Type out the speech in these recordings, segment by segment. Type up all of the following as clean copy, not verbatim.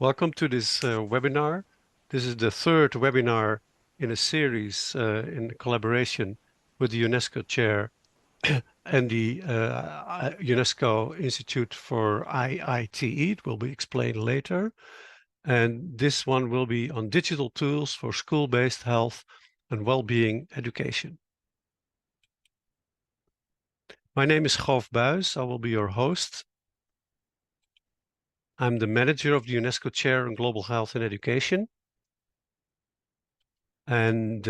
Welcome to this webinar. This is the third webinar in a series in collaboration with the UNESCO chair and the UNESCO Institute for IITE. It will be explained later. And this one will be on digital tools for school-based health and well-being education. My name is Goof Buys. I will be your host. I'm the manager of the UNESCO Chair on Global Health and Education. And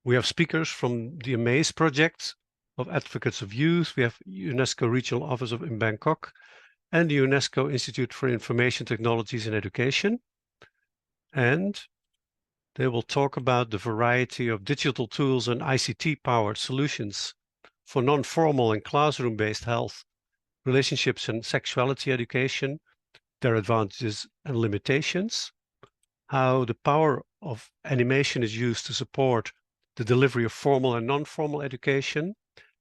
we have speakers from the AMAZE project of Advocates of Youth. We have UNESCO Regional Office in Bangkok and the UNESCO Institute for Information Technologies and Education. And they will talk about the variety of digital tools and ICT-powered solutions for non-formal and classroom-based health, relationships and sexuality education, their advantages and limitations, how the power of animation is used to support the delivery of formal and non-formal education,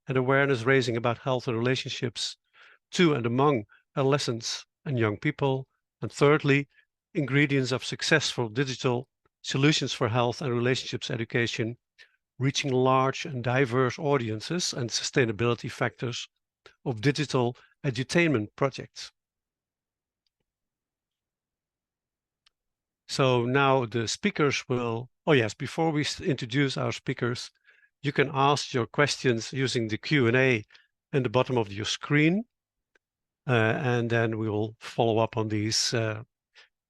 and awareness raising about health and relationships to and among adolescents and young people. And thirdly, ingredients of successful digital solutions for health and relationships education, reaching large and diverse audiences and sustainability factors of digital edutainment projects. So now the speakers will, oh yes, before we introduce our speakers, you can ask your questions using the Q&A in the bottom of your screen. And then we will follow up on these.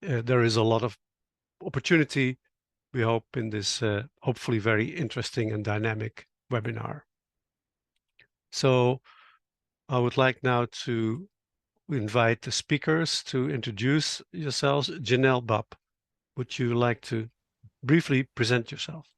There is a lot of opportunity, we hope, in this hopefully very interesting and dynamic webinar. So I would like now to invite the speakers to introduce yourselves. Janelle Bab, would you like to briefly present yourself?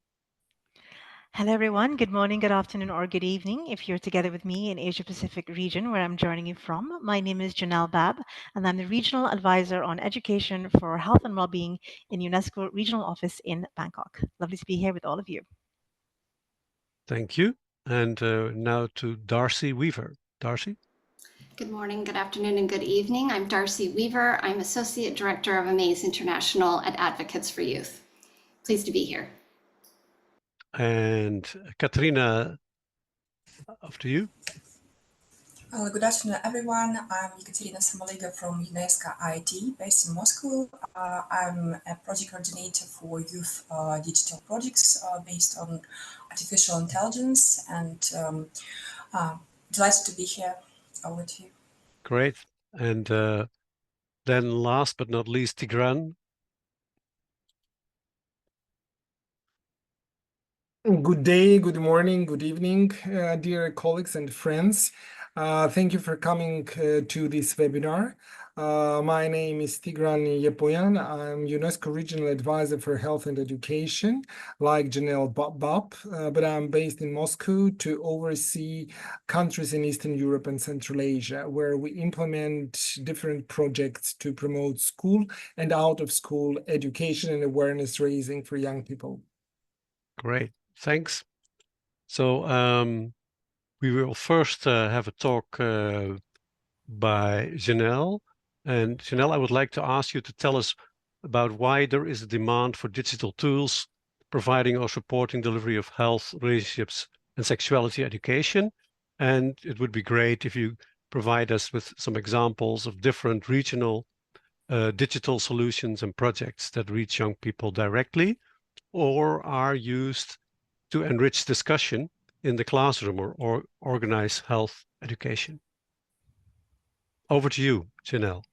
Hello, everyone. Good morning, good afternoon, or good evening. If you're together with me in Asia Pacific region, where I'm joining you from, my name is Janelle Bab, and I'm the Regional Advisor on Education for Health and Wellbeing in UNESCO Regional Office in Bangkok. Lovely to be here with all of you. Thank you. And now to Darcy Weaver. Darcy? Good morning, good afternoon, and good evening. I'm Darcy Weaver. I'm Associate Director of AMAZE International at Advocates for Youth. Pleased to be here. And Katrina, after you. Good afternoon, everyone. I'm Ekaterina Samoliga from UNESCO IT, based in Moscow. I'm a project coordinator for youth digital projects based on artificial intelligence, and delighted to be here. Over to you. Great. And then last but not least, Tigran. Good day, good morning, good evening, dear colleagues and friends. Thank you for coming to this webinar. My name is Tigran Yepoyan. I'm UNESCO Regional Advisor for Health and Education, like Janelle Bab, but I'm based in Moscow to oversee countries in Eastern Europe and Central Asia, where we implement different projects to promote school and out-of-school education and awareness raising for young people. Great. Thanks. So we will first have a talk by Janelle. And Janelle, I would like to ask you to tell us about why there is a demand for digital tools providing or supporting delivery of health, relationships, and sexuality education. And it would be great if you provide us with some examples of different regional digital solutions and projects that reach young people directly or are used to enrich discussion in the classroom or organize health education. Over to you, Janelle.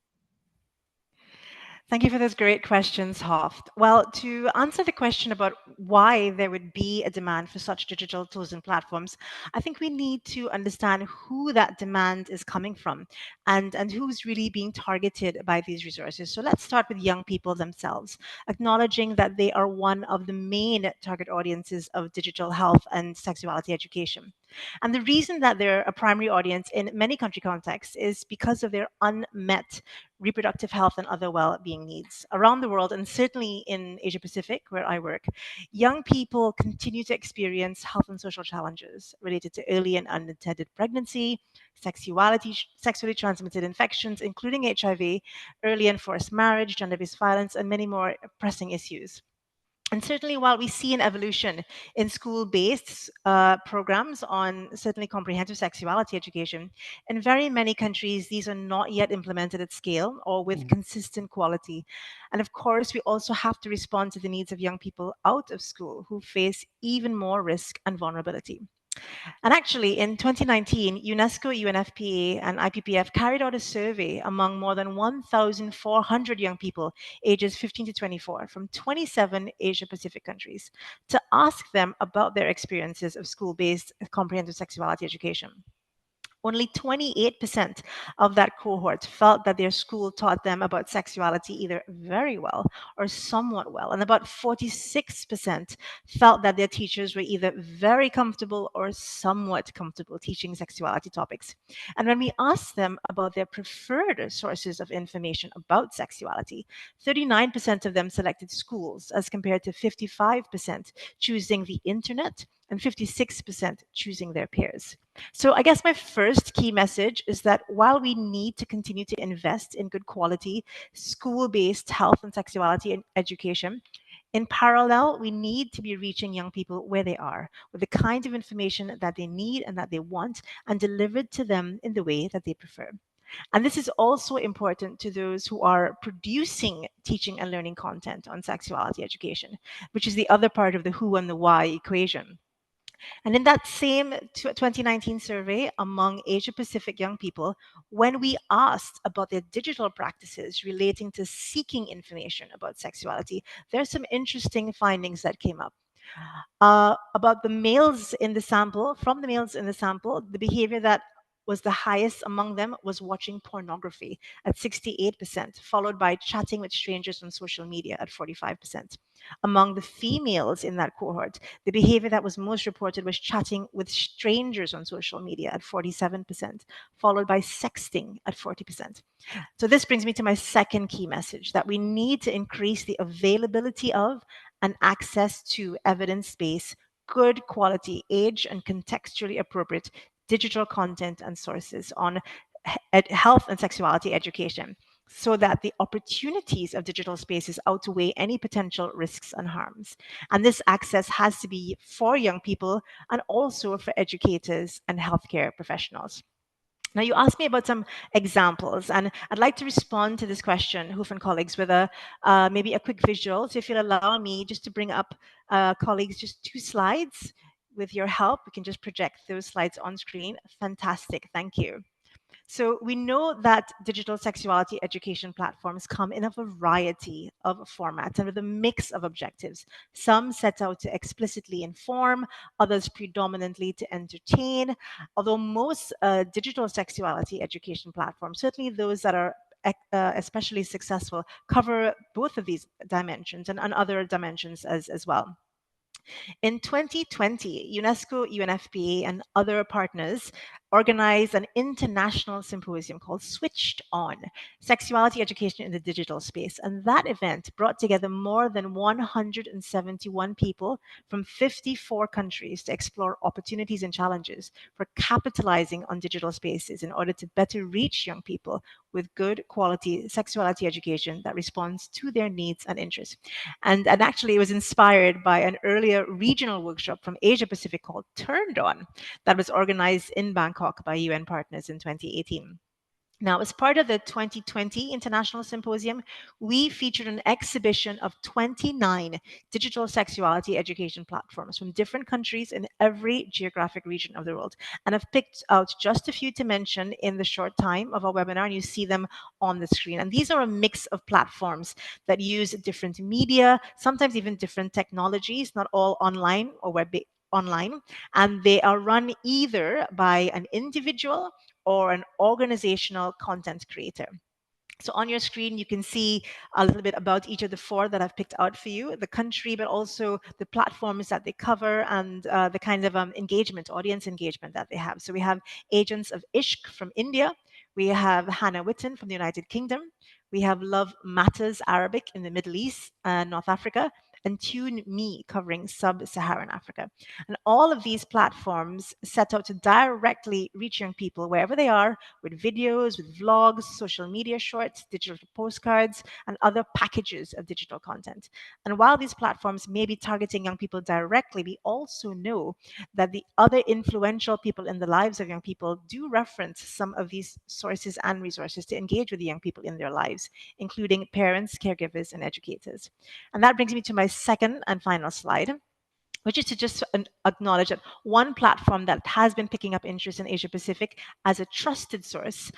Thank you for those great questions, Hoft. Well, to answer the question about why there would be a demand for such digital tools and platforms, I think we need to understand who that demand is coming from and who's really being targeted by these resources. So let's start with young people themselves, acknowledging that they are one of the main target audiences of digital health and sexuality education. And the reason that they're a primary audience in many country contexts is because of their unmet reproductive health and other well-being needs. Around the world, and certainly in Asia Pacific, where I work, young people continue to experience health and social challenges related to early and unintended pregnancy, sexuality, sexually transmitted infections, including HIV, early and forced marriage, gender-based violence, and many more pressing issues. And certainly, while we see an evolution in school-based programs on certainly comprehensive sexuality education, in very many countries, these are not yet implemented at scale or with consistent quality. And of course, we also have to respond to the needs of young people out of school who face even more risk and vulnerability. And actually, in 2019, UNESCO, UNFPA, and IPPF carried out a survey among more than 1,400 young people ages 15 to 24 from 27 Asia Pacific countries to ask them about their experiences of school-based comprehensive sexuality education. Only 28% of that cohort felt that their school taught them about sexuality either very well or somewhat well. And about 46% felt that their teachers were either very comfortable or somewhat comfortable teaching sexuality topics. And when we asked them about their preferred sources of information about sexuality, 39% of them selected schools as compared to 55% choosing the internet and 56% choosing their peers. So I guess my first key message is that while we need to continue to invest in good quality school-based health and sexuality education, in parallel, we need to be reaching young people where they are with the kind of information that they need and that they want and delivered to them in the way that they prefer. And this is also important to those who are producing teaching and learning content on sexuality education, which is the other part of the who and the why equation. And in that same 2019 survey among Asia Pacific young people, when we asked about their digital practices relating to seeking information about sexuality, there's some interesting findings that came up. About the males in the sample, from the males in the sample, the behavior that was the highest among them was watching pornography at 68%, followed by chatting with strangers on social media at 45%. Among the females in that cohort, the behavior that was most reported was chatting with strangers on social media at 47%, followed by sexting at 40%. So this brings me to my second key message, that we need to increase the availability of and access to evidence-based, good quality, age and contextually appropriate digital content and sources on health and sexuality education, so that the opportunities of digital spaces outweigh any potential risks and harms. And this access has to be for young people and also for educators and healthcare professionals. Now, you asked me about some examples, and I'd like to respond to this question, Hoof and colleagues, with maybe a quick visual. So if you'll allow me just to bring up, colleagues, just 2 slides. With your help, we can just project those slides on screen. Fantastic, thank you. So we know that digital sexuality education platforms come in a variety of formats and with a mix of objectives. Some set out to explicitly inform, others predominantly to entertain, although most digital sexuality education platforms, certainly those that are especially successful, cover both of these dimensions and other dimensions as well. In 2020, UNESCO, UNFPA, and other partners organized an international symposium called Switched On, Sexuality Education in the Digital Space. And that event brought together more than 171 people from 54 countries to explore opportunities and challenges for capitalizing on digital spaces in order to better reach young people with good quality sexuality education that responds to their needs and interests. And actually, it was inspired by an earlier regional workshop from Asia Pacific called Turned On that was organized in Bangkok by UN partners in 2018. Now, as part of the 2020 International Symposium, we featured an exhibition of 29 digital sexuality education platforms from different countries in every geographic region of the world. And I've picked out just a few to mention in the short time of our webinar, and you see them on the screen. And these are a mix of platforms that use different media, sometimes even different technologies, not all online or web-based online, and they are run either by an individual or an organizational content creator. So on your screen, you can see a little bit about each of the 4 that I've picked out for you, the country, but also the platforms that they cover and the kind of engagement, audience engagement that they have. So we have Agents of Ishq from India. We have Hannah Witten from the United Kingdom. We have Love Matters Arabic in the Middle East, North Africa, and Tune Me covering sub-Saharan Africa. And all of these platforms set out to directly reach young people wherever they are, with videos, with vlogs, social media shorts, digital postcards, and other packages of digital content. And while these platforms may be targeting young people directly, we also know that the other influential people in the lives of young people do reference some of these sources and resources to engage with the young people in their lives, including parents, caregivers, and educators. And that brings me to my second and final slide, which is to just acknowledge that one platform that has been picking up interest in Asia Pacific as a trusted source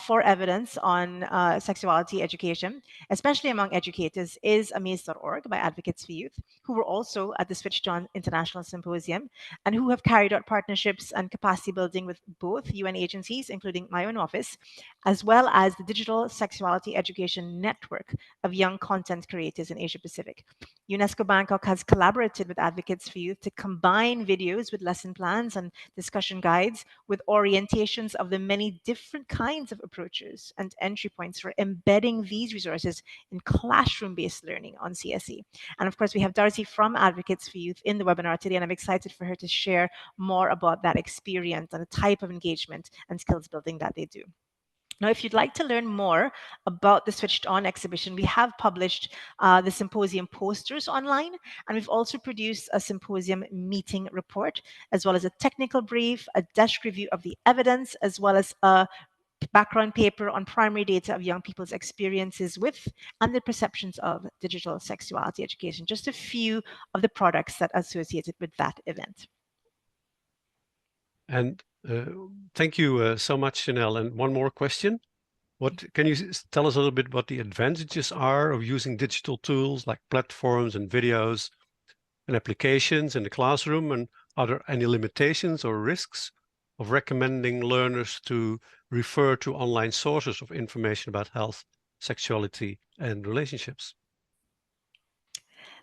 for evidence on sexuality education, especially among educators, is amaze.org by Advocates for Youth, who were also at the Switched On International Symposium and who have carried out partnerships and capacity building with both UN agencies, including my own office, as well as the Digital Sexuality Education Network of young content creators in Asia Pacific. UNESCO Bangkok has collaborated with Advocates for Youth to combine videos with lesson plans and discussion guides with orientations of the many different kinds of approaches and entry points for embedding these resources in classroom-based learning on CSE. And of course, we have Darcy from Advocates for Youth in the webinar today, and I'm excited for her to share more about that experience and the type of engagement and skills building that they do. Now, if you'd like to learn more about the Switched On exhibition, we have published the symposium posters online, and we've also produced a symposium meeting report, as well as a technical brief, a desk review of the evidence, as well as a background paper on primary data of young people's experiences with and their perceptions of digital sexuality education. Just a few of the products that are associated with that event. And thank you so much, Chanel. And one more question. What can you tell us a little bit what the advantages are of using digital tools like platforms and videos and applications in the classroom? And are there any limitations or risks of recommending learners to refer to online sources of information about health, sexuality, and relationships?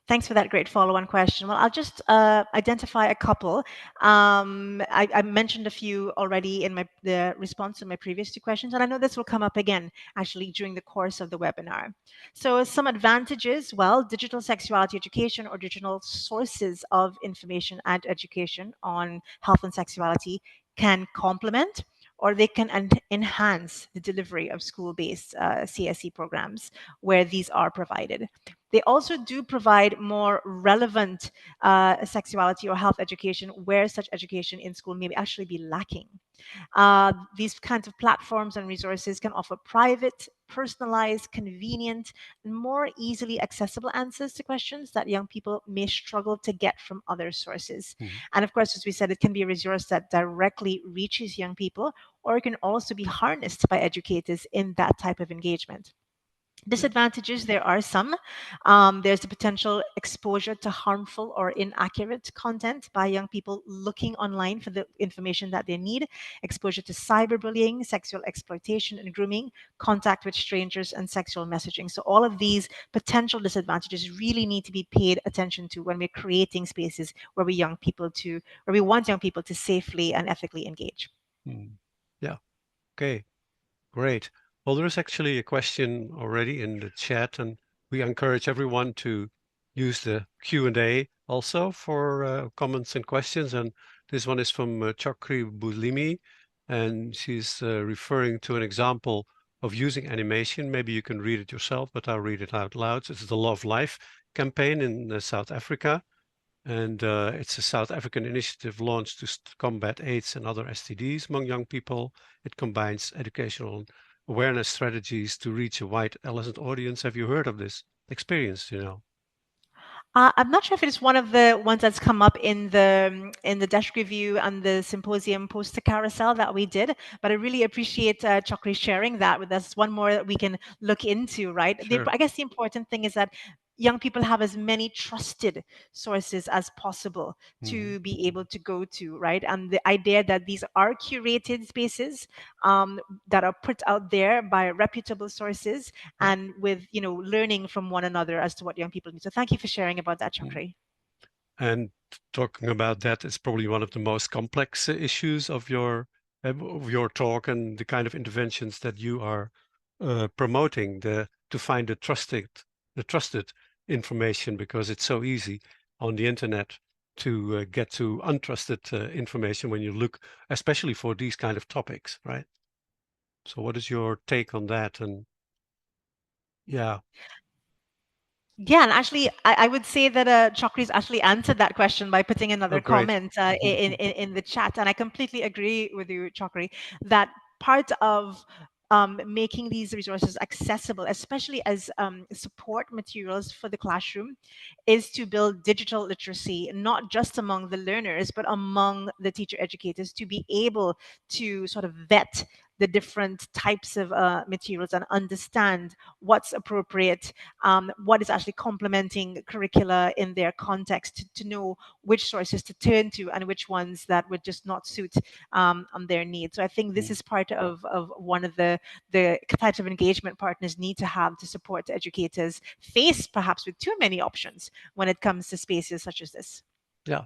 Thanks for that great follow-on question. Well, I'll just identify a couple. I mentioned a few already in the response to my previous 2 questions, and I know this will come up again actually during the course of the webinar. So some advantages, well, digital sexuality education or digital sources of information and education on health and sexuality can complement or they can enhance the delivery of school-based CSE programs where these are provided. They also do provide more relevant sexuality or health education where such education in school may actually be lacking. These kinds of platforms and resources can offer private, personalized, convenient, and more easily accessible answers to questions that young people may struggle to get from other sources. Mm-hmm. And of course, as we said, it can be a resource that directly reaches young people, or it can also be harnessed by educators in that type of engagement. Disadvantages, there are some. There's the potential exposure to harmful or inaccurate content by young people looking online for the information that they need, exposure to cyberbullying, sexual exploitation and grooming, contact with strangers, and sexual messaging. So all of these potential disadvantages really need to be paid attention to when we're creating spaces where we want young people to safely and ethically engage. Yeah, okay, great. Well, there is actually a question already in the chat, and we encourage everyone to use the Q&A also for comments and questions. And this one is from Chokri Bulimi, and she's referring to an example of using animation. Maybe you can read it yourself, but I'll read it out loud. It's the Love Life campaign in South Africa. And it's a South African initiative launched to combat AIDS and other STDs among young people. It combines educational awareness strategies to reach a wide adolescent audience. Have you heard of this experience, I'm not sure if it's one of the ones that's come up in the desk review and the symposium poster carousel that we did, but I really appreciate Chokri sharing that with us. One more that we can look into, right? Sure. I guess the important thing is that young people have as many trusted sources as possible to be able to go to, right? And the idea that these are curated spaces that are put out there by reputable sources and with, learning from one another as to what young people need. So thank you for sharing about that, Chakri. And talking about that, it's probably one of the most complex issues of your talk and the kind of interventions that you are promoting, to find the trusted information, because it's so easy on the internet to get to untrusted information when you look, especially for these kind of topics, right? So what is your take on that? And yeah. Yeah, and actually, I would say that Chakri's actually answered that question by putting another great. comment in the chat, and I completely agree with you, Chakri, that part of making these resources accessible, especially as support materials for the classroom, is to build digital literacy, not just among the learners, but among the teacher educators, to be able to sort of vet the different types of materials and understand what's appropriate, what is actually complementing curricula in their context, to know which sources to turn to and which ones that would just not suit on their needs. So I think this is part of one of the types of engagement partners need to have to support educators faced perhaps with too many options when it comes to spaces such as this. Yeah.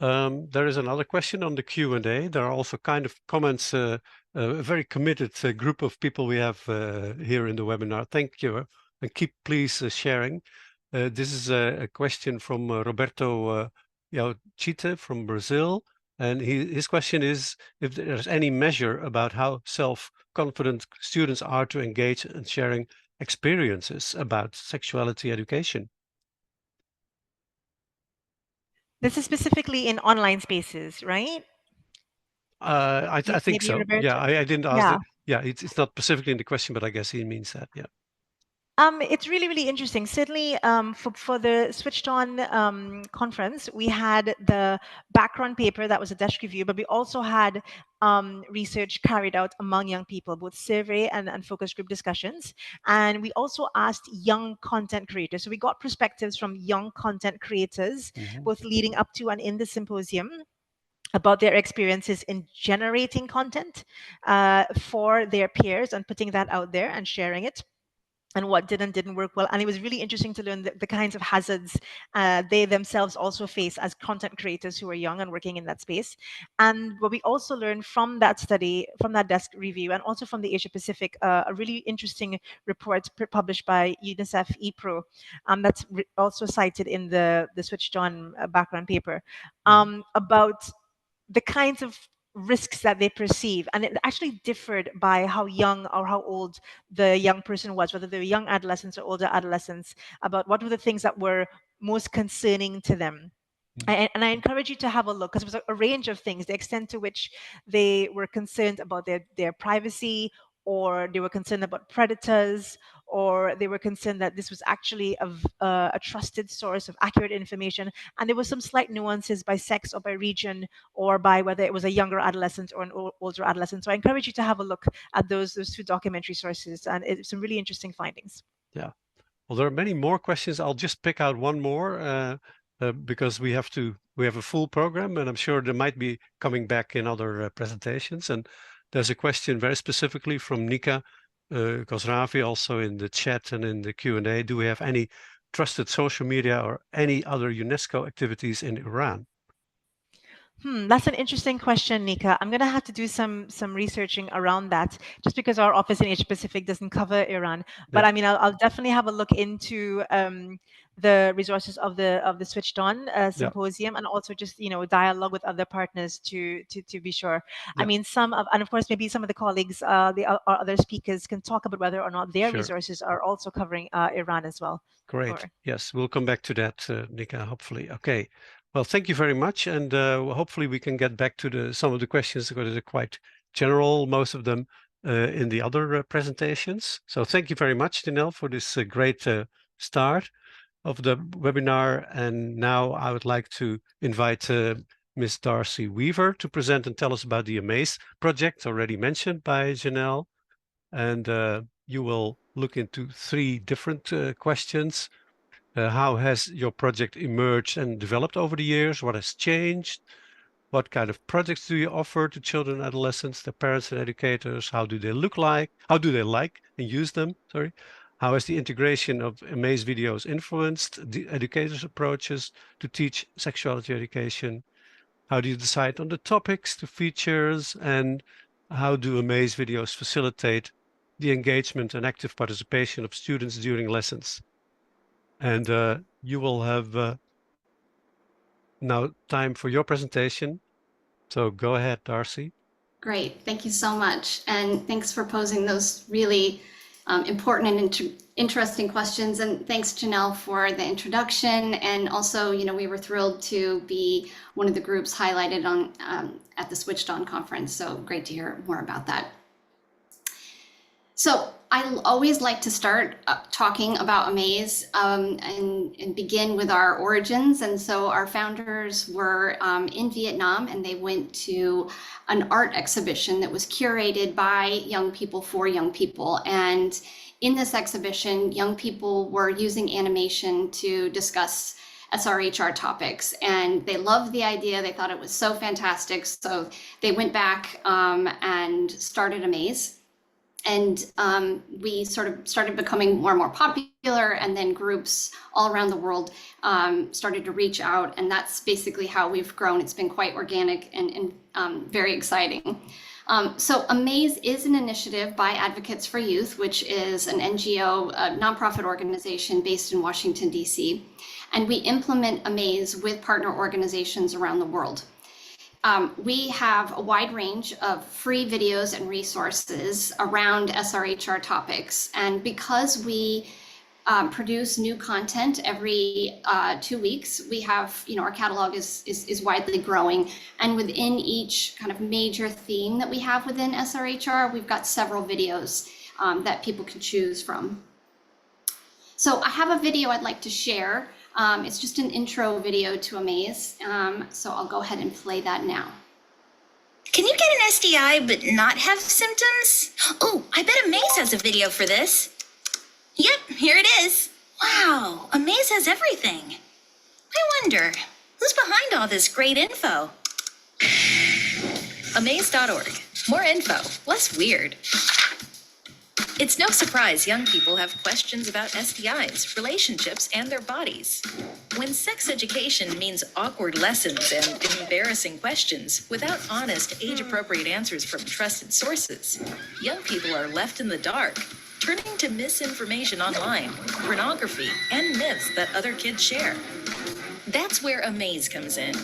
There is another question on the Q&A. There are also kind of comments, a very committed group of people we have here in the webinar. Thank you, and keep please sharing. This is a question from Roberto Chite from Brazil, and his question is if there's any measure about how self-confident students are to engage in sharing experiences about sexuality education. This is specifically in online spaces, right? I think Maybe so. Roberto? Yeah, I didn't ask Yeah. it. Yeah, it's not specifically in the question, but I guess he means that. Yeah. It's really, really interesting. Certainly, for the Switched On conference, we had the background paper that was a desk review, but we also had research carried out among young people, both survey and focus group discussions. And we also asked young content creators. So we got perspectives from young content creators, both leading up to and in the symposium, about their experiences in generating content for their peers and putting that out there and sharing it, and what did and didn't work well. And it was really interesting to learn the kinds of hazards they themselves also face as content creators who are young and working in that space. And what we also learned from that study, from that desk review, and also from the Asia Pacific, a really interesting report published by UNICEF ePro that's also cited in the Switched On background paper, about the kinds of risks that they perceive. And it actually differed by how young or how old the young person was, whether they were young adolescents or older adolescents, about what were the things that were most concerning to them. And I encourage you to have a look, because it was a range of things, the extent to which they were concerned about their privacy, or they were concerned about predators, or they were concerned that this was actually a trusted source of accurate information. And there were some slight nuances by sex or by region, or by whether it was a younger adolescent or an older adolescent. So I encourage you to have a look at those two documentary sources, and it's some really interesting findings. Yeah. Well, there are many more questions. I'll just pick out one more because we have a full program, and I'm sure there might be coming back in other presentations. And there's a question very specifically from Nika Khosravi, also in the chat and in the Q&A. Do we have any trusted social media or any other UNESCO activities in Iran? That's an interesting question, Nika. I'm going to have to do some researching around that, just because our office in Asia Pacific doesn't cover Iran. But I mean, I'll definitely have a look into the resources of the Switched On symposium, and also just dialogue with other partners to be sure. I mean, and of course maybe some of the colleagues, our other speakers, can talk about whether or not their resources are also covering Iran as well. Great. Yes, we'll come back to that, Nika, hopefully. Okay. Well, thank you very much, and hopefully we can get back to some of the questions, because they're quite general, most of them in the other presentations. So thank you very much, Dinel, for this great start of the webinar. And now I would like to invite Ms. Darcy Weaver to present and tell us about the AMAZE project, already mentioned by Janelle. And you will look into 3 different questions. How has your project emerged and developed over the years? What has changed? What kind of projects do you offer to children and adolescents, their parents and educators? How do they look like? How do they like and use them? Sorry. How has the integration of Amaze videos influenced the educators' approaches to teach sexuality education? How do you decide on the topics, the features, and how do Amaze videos facilitate the engagement and active participation of students during lessons? And you will have now time for your presentation. So go ahead, Darcy. Great, thank you so much. And thanks for posing those really important and interesting questions. And thanks, Janelle, for the introduction. And also, we were thrilled to be one of the groups highlighted on at the Switched On conference. So great to hear more about that. So I always like to start talking about Amaze and begin with our origins. And so our founders were in Vietnam, and they went to an art exhibition that was curated by young people for young people. And in this exhibition, young people were using animation to discuss SRHR topics, and they loved the idea. They thought it was so fantastic. So they went back and started Amaze. And we sort of started becoming more and more popular, and then groups all around the world started to reach out, and that's basically how we've grown. It's been quite organic and very exciting. So Amaze is an initiative by Advocates for Youth, which is an NGO, a nonprofit organization based in Washington, D.C. And we implement Amaze with partner organizations around the world. We have a wide range of free videos and resources around SRHR topics. And because we produce new content every 2 weeks, we have, our catalog is widely growing. And within each kind of major theme that we have within SRHR, we've got several videos that people can choose from. So I have a video I'd like to share. It's just an intro video to Amaze, so I'll go ahead and play that now. Can you get an STI but not have symptoms? Oh, I bet Amaze has a video for this. Yep, here it is. Wow, Amaze has everything. I wonder, who's behind all this great info? Amaze.org. More info, less weird. It's no surprise young people have questions about STIs, relationships, and their bodies. When sex education means awkward lessons and embarrassing questions without honest, age-appropriate answers from trusted sources, young people are left in the dark, turning to misinformation online, pornography, and myths that other kids share. That's where Amaze comes in.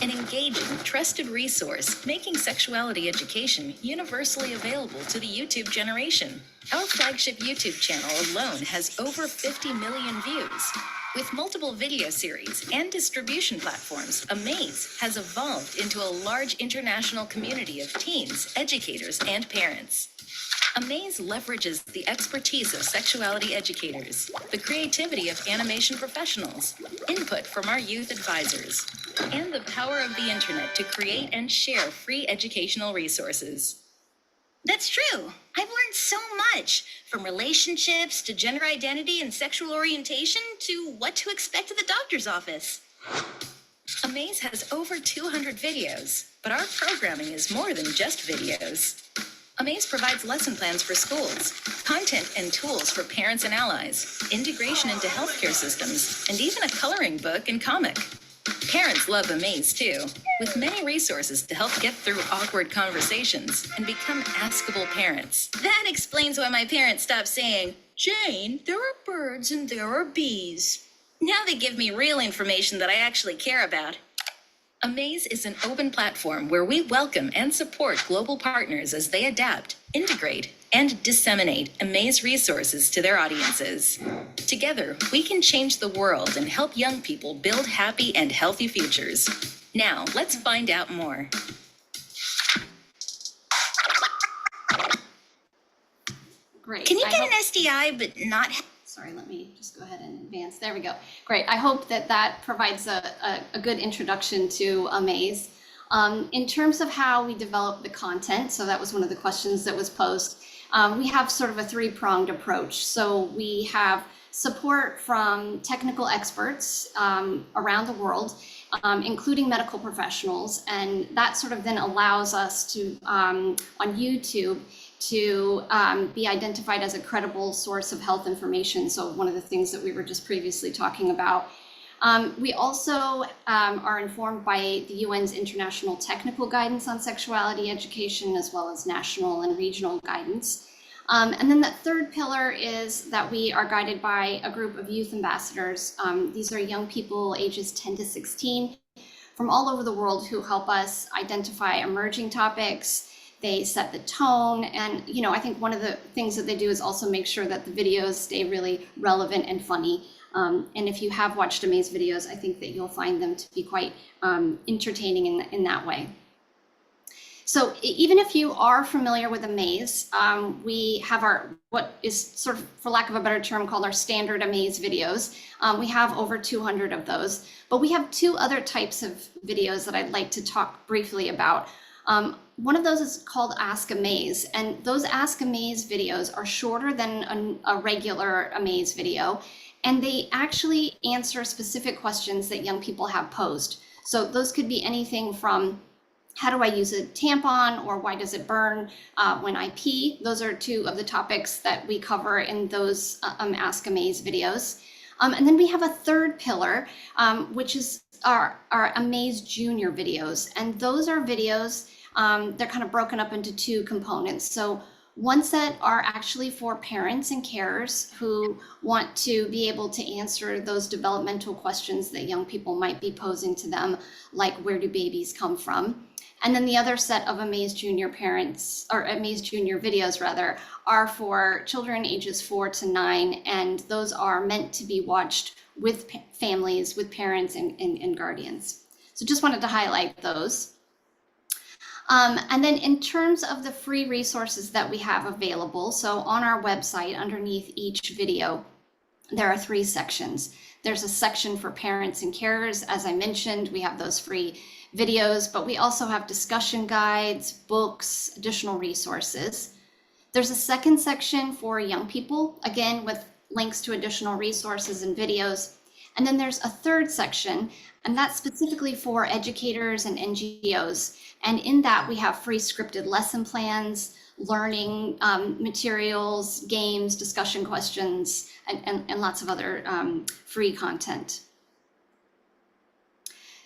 An engaging, trusted resource making sexuality education universally available to the YouTube generation. Our flagship YouTube channel alone has over 50 million views. With multiple video series and distribution platforms, Amaze has evolved into a large international community of teens, educators, and parents. Amaze leverages the expertise of sexuality educators, the creativity of animation professionals, input from our youth advisors, and the power of the internet to create and share free educational resources. That's true. I've learned so much, from relationships to gender identity and sexual orientation to what to expect at the doctor's office. Amaze has over 200 videos, but our programming is more than just videos. Amaze provides lesson plans for schools, content and tools for parents and allies, integration into healthcare systems, and even a coloring book and comic. Parents love Amaze too, with many resources to help get through awkward conversations and become askable parents. That explains why my parents stopped saying, "Jane, there are birds and there are bees." Now they give me real information that I actually care about. Amaze is an open platform where we welcome and support global partners as they adapt, integrate, and disseminate Amaze resources to their audiences. Together, we can change the world and help young people build happy and healthy futures. Now, let's find out more. Great. Can you get an STI but not have... Sorry, let me just go ahead and advance. There we go. Great. I hope that provides a good introduction to Amaze. In terms of how we develop the content, so that was one of the questions that was posed. we have sort of a three-pronged approach. So we have support from technical experts around the world, including medical professionals, and that sort of then allows us to, on YouTube, to be identified as a credible source of health information. So one of the things that we were just previously talking about. We also are informed by the UN's International Technical Guidance on Sexuality Education, as well as national and regional guidance. And then that third pillar is that we are guided by a group of youth ambassadors. These are young people ages 10 to 16 from all over the world who help us identify emerging topics. They set the tone, and I think one of the things that they do is also make sure that the videos stay really relevant and funny. And if you have watched Amaze videos, I think that you'll find them to be quite entertaining in that way. So even if you are familiar with Amaze, we have what is sort of, for lack of a better term, called our standard Amaze videos. We have over 200 of those, but we have two other types of videos that I'd like to talk briefly about. One of those is called Ask Amaze, and those Ask Amaze videos are shorter than a regular Amaze video, and they actually answer specific questions that young people have posed. So those could be anything from, how do I use a tampon, or why does it burn when I pee? Those are two of the topics that we cover in those Ask Amaze videos. And then we have a third pillar, which is our Amaze Junior videos. And those are videos, they're kind of broken up into two components. So one set are actually for parents and carers who want to be able to answer those developmental questions that young people might be posing to them, like where do babies come from? And then the other set of Amaze Junior parents, or Amaze Junior videos rather, are for children ages 4 to 9, and those are meant to be watched with families, with parents and guardians. So just wanted to highlight those. And then in terms of the free resources that we have available, so on our website, underneath each video, there are 3 sections. There's a section for parents and carers. As I mentioned, we have those free videos, but we also have discussion guides, books, additional resources. There's a second section for young people, again, with links to additional resources and videos. And then there's a third section, and that's specifically for educators and NGOs. And in that, we have free scripted lesson plans, learning materials, games, discussion questions, and lots of other free content.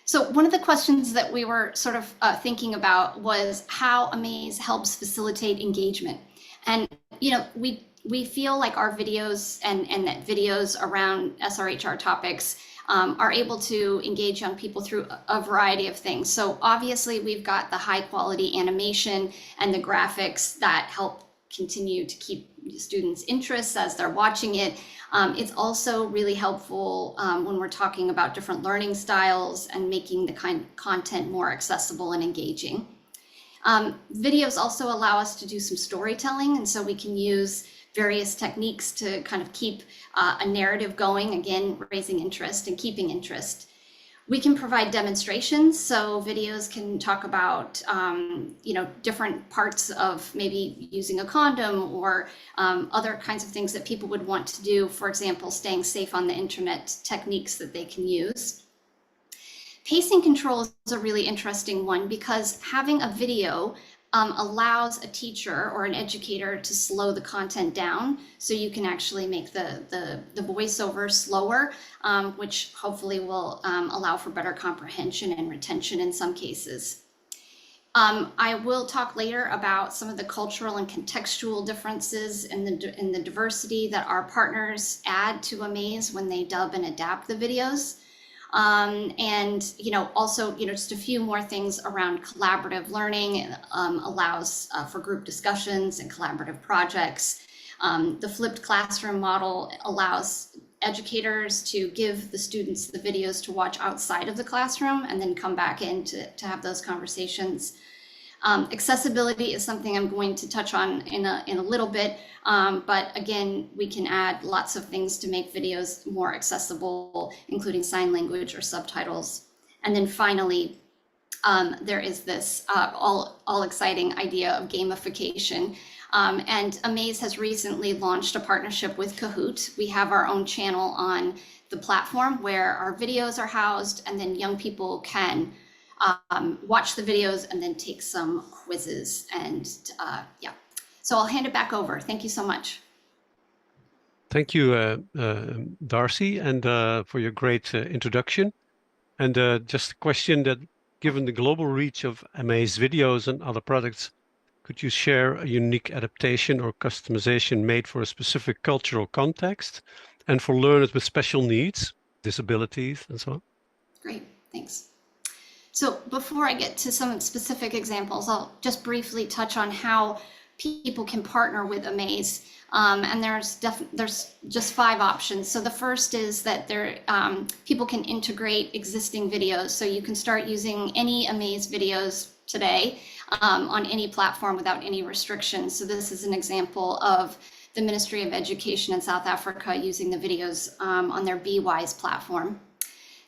So one of the questions that we were sort of thinking about was how Amaze helps facilitate engagement. And we feel like our videos and that videos around SRHR topics are able to engage young people through a variety of things. So obviously we've got the high quality animation and the graphics that help continue to keep students' interests as they're watching it. It's also really helpful when we're talking about different learning styles and making the content more accessible and engaging. Videos also allow us to do some storytelling, and so we can use various techniques to kind of keep a narrative going, again, raising interest and keeping interest. We can provide demonstrations, so videos can talk about different parts of maybe using a condom or other kinds of things that people would want to do, for example, staying safe on the internet, techniques that they can use. Pacing control is a really interesting one because having a video allows a teacher or an educator to slow the content down, so you can actually make the voiceover slower, which hopefully will allow for better comprehension and retention in some cases. I will talk later about some of the cultural and contextual differences in the diversity that our partners add to Amaze when they dub and adapt the videos. And also just a few more things around collaborative learning. Allows for group discussions and collaborative projects. The flipped classroom model allows educators to give the students the videos to watch outside of the classroom and then come back in to have those conversations. Accessibility is something I'm going to touch on in a little bit, but again, we can add lots of things to make videos more accessible, including sign language or subtitles. And then finally, there is this all exciting idea of gamification. And Amaze has recently launched a partnership with Kahoot. We have our own channel on the platform where our videos are housed, and then young people can watch the videos and then take some quizzes. And yeah, so I'll hand it back over. Thank you so much. Thank you, Darcy, and for your great introduction. And just a question that, given the global reach of Amaze videos and other products, could you share a unique adaptation or customization made for a specific cultural context and for learners with special needs, disabilities, and so on? Great, thanks. So before I get to some specific examples, I'll just briefly touch on how people can partner with Amaze. And there's just 5 options. So the first is that people can integrate existing videos. So you can start using any Amaze videos today on any platform without any restrictions. So this is an example of the Ministry of Education in South Africa using the videos on their BeWise platform.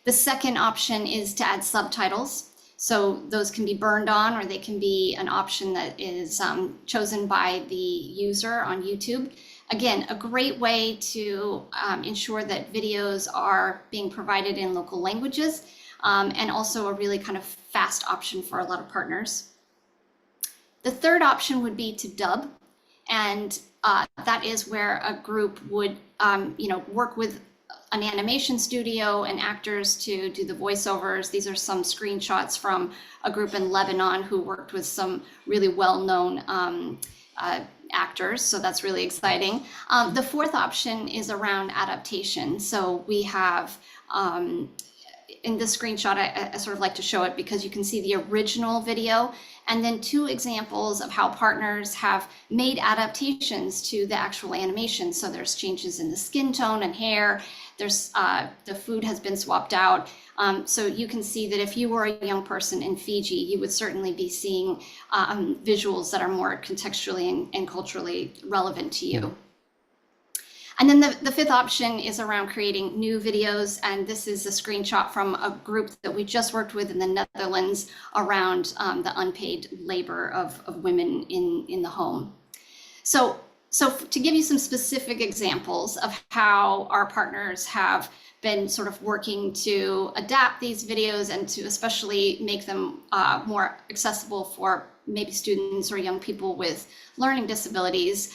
The second option is to add subtitles. So those can be burned on, or they can be an option that is chosen by the user on YouTube. Again, a great way to ensure that videos are being provided in local languages, and also a really kind of fast option for a lot of partners. The third option would be to dub, and that is where a group would work with an animation studio and actors to do the voiceovers. These are some screenshots from a group in Lebanon who worked with some really well-known actors, so that's really exciting. The fourth option is around adaptation. So we have, in this screenshot, I sort of like to show it because you can see the original video, and then 2 examples of how partners have made adaptations to the actual animation. So there's changes in the skin tone and hair. There's the food has been swapped out. So you can see that if you were a young person in Fiji, you would certainly be seeing visuals that are more contextually and culturally relevant to you. And then the fifth option is around creating new videos. And this is a screenshot from a group that we just worked with in the Netherlands around the unpaid labor of women in the home. So to give you some specific examples of how our partners have been sort of working to adapt these videos and to especially make them more accessible for maybe students or young people with learning disabilities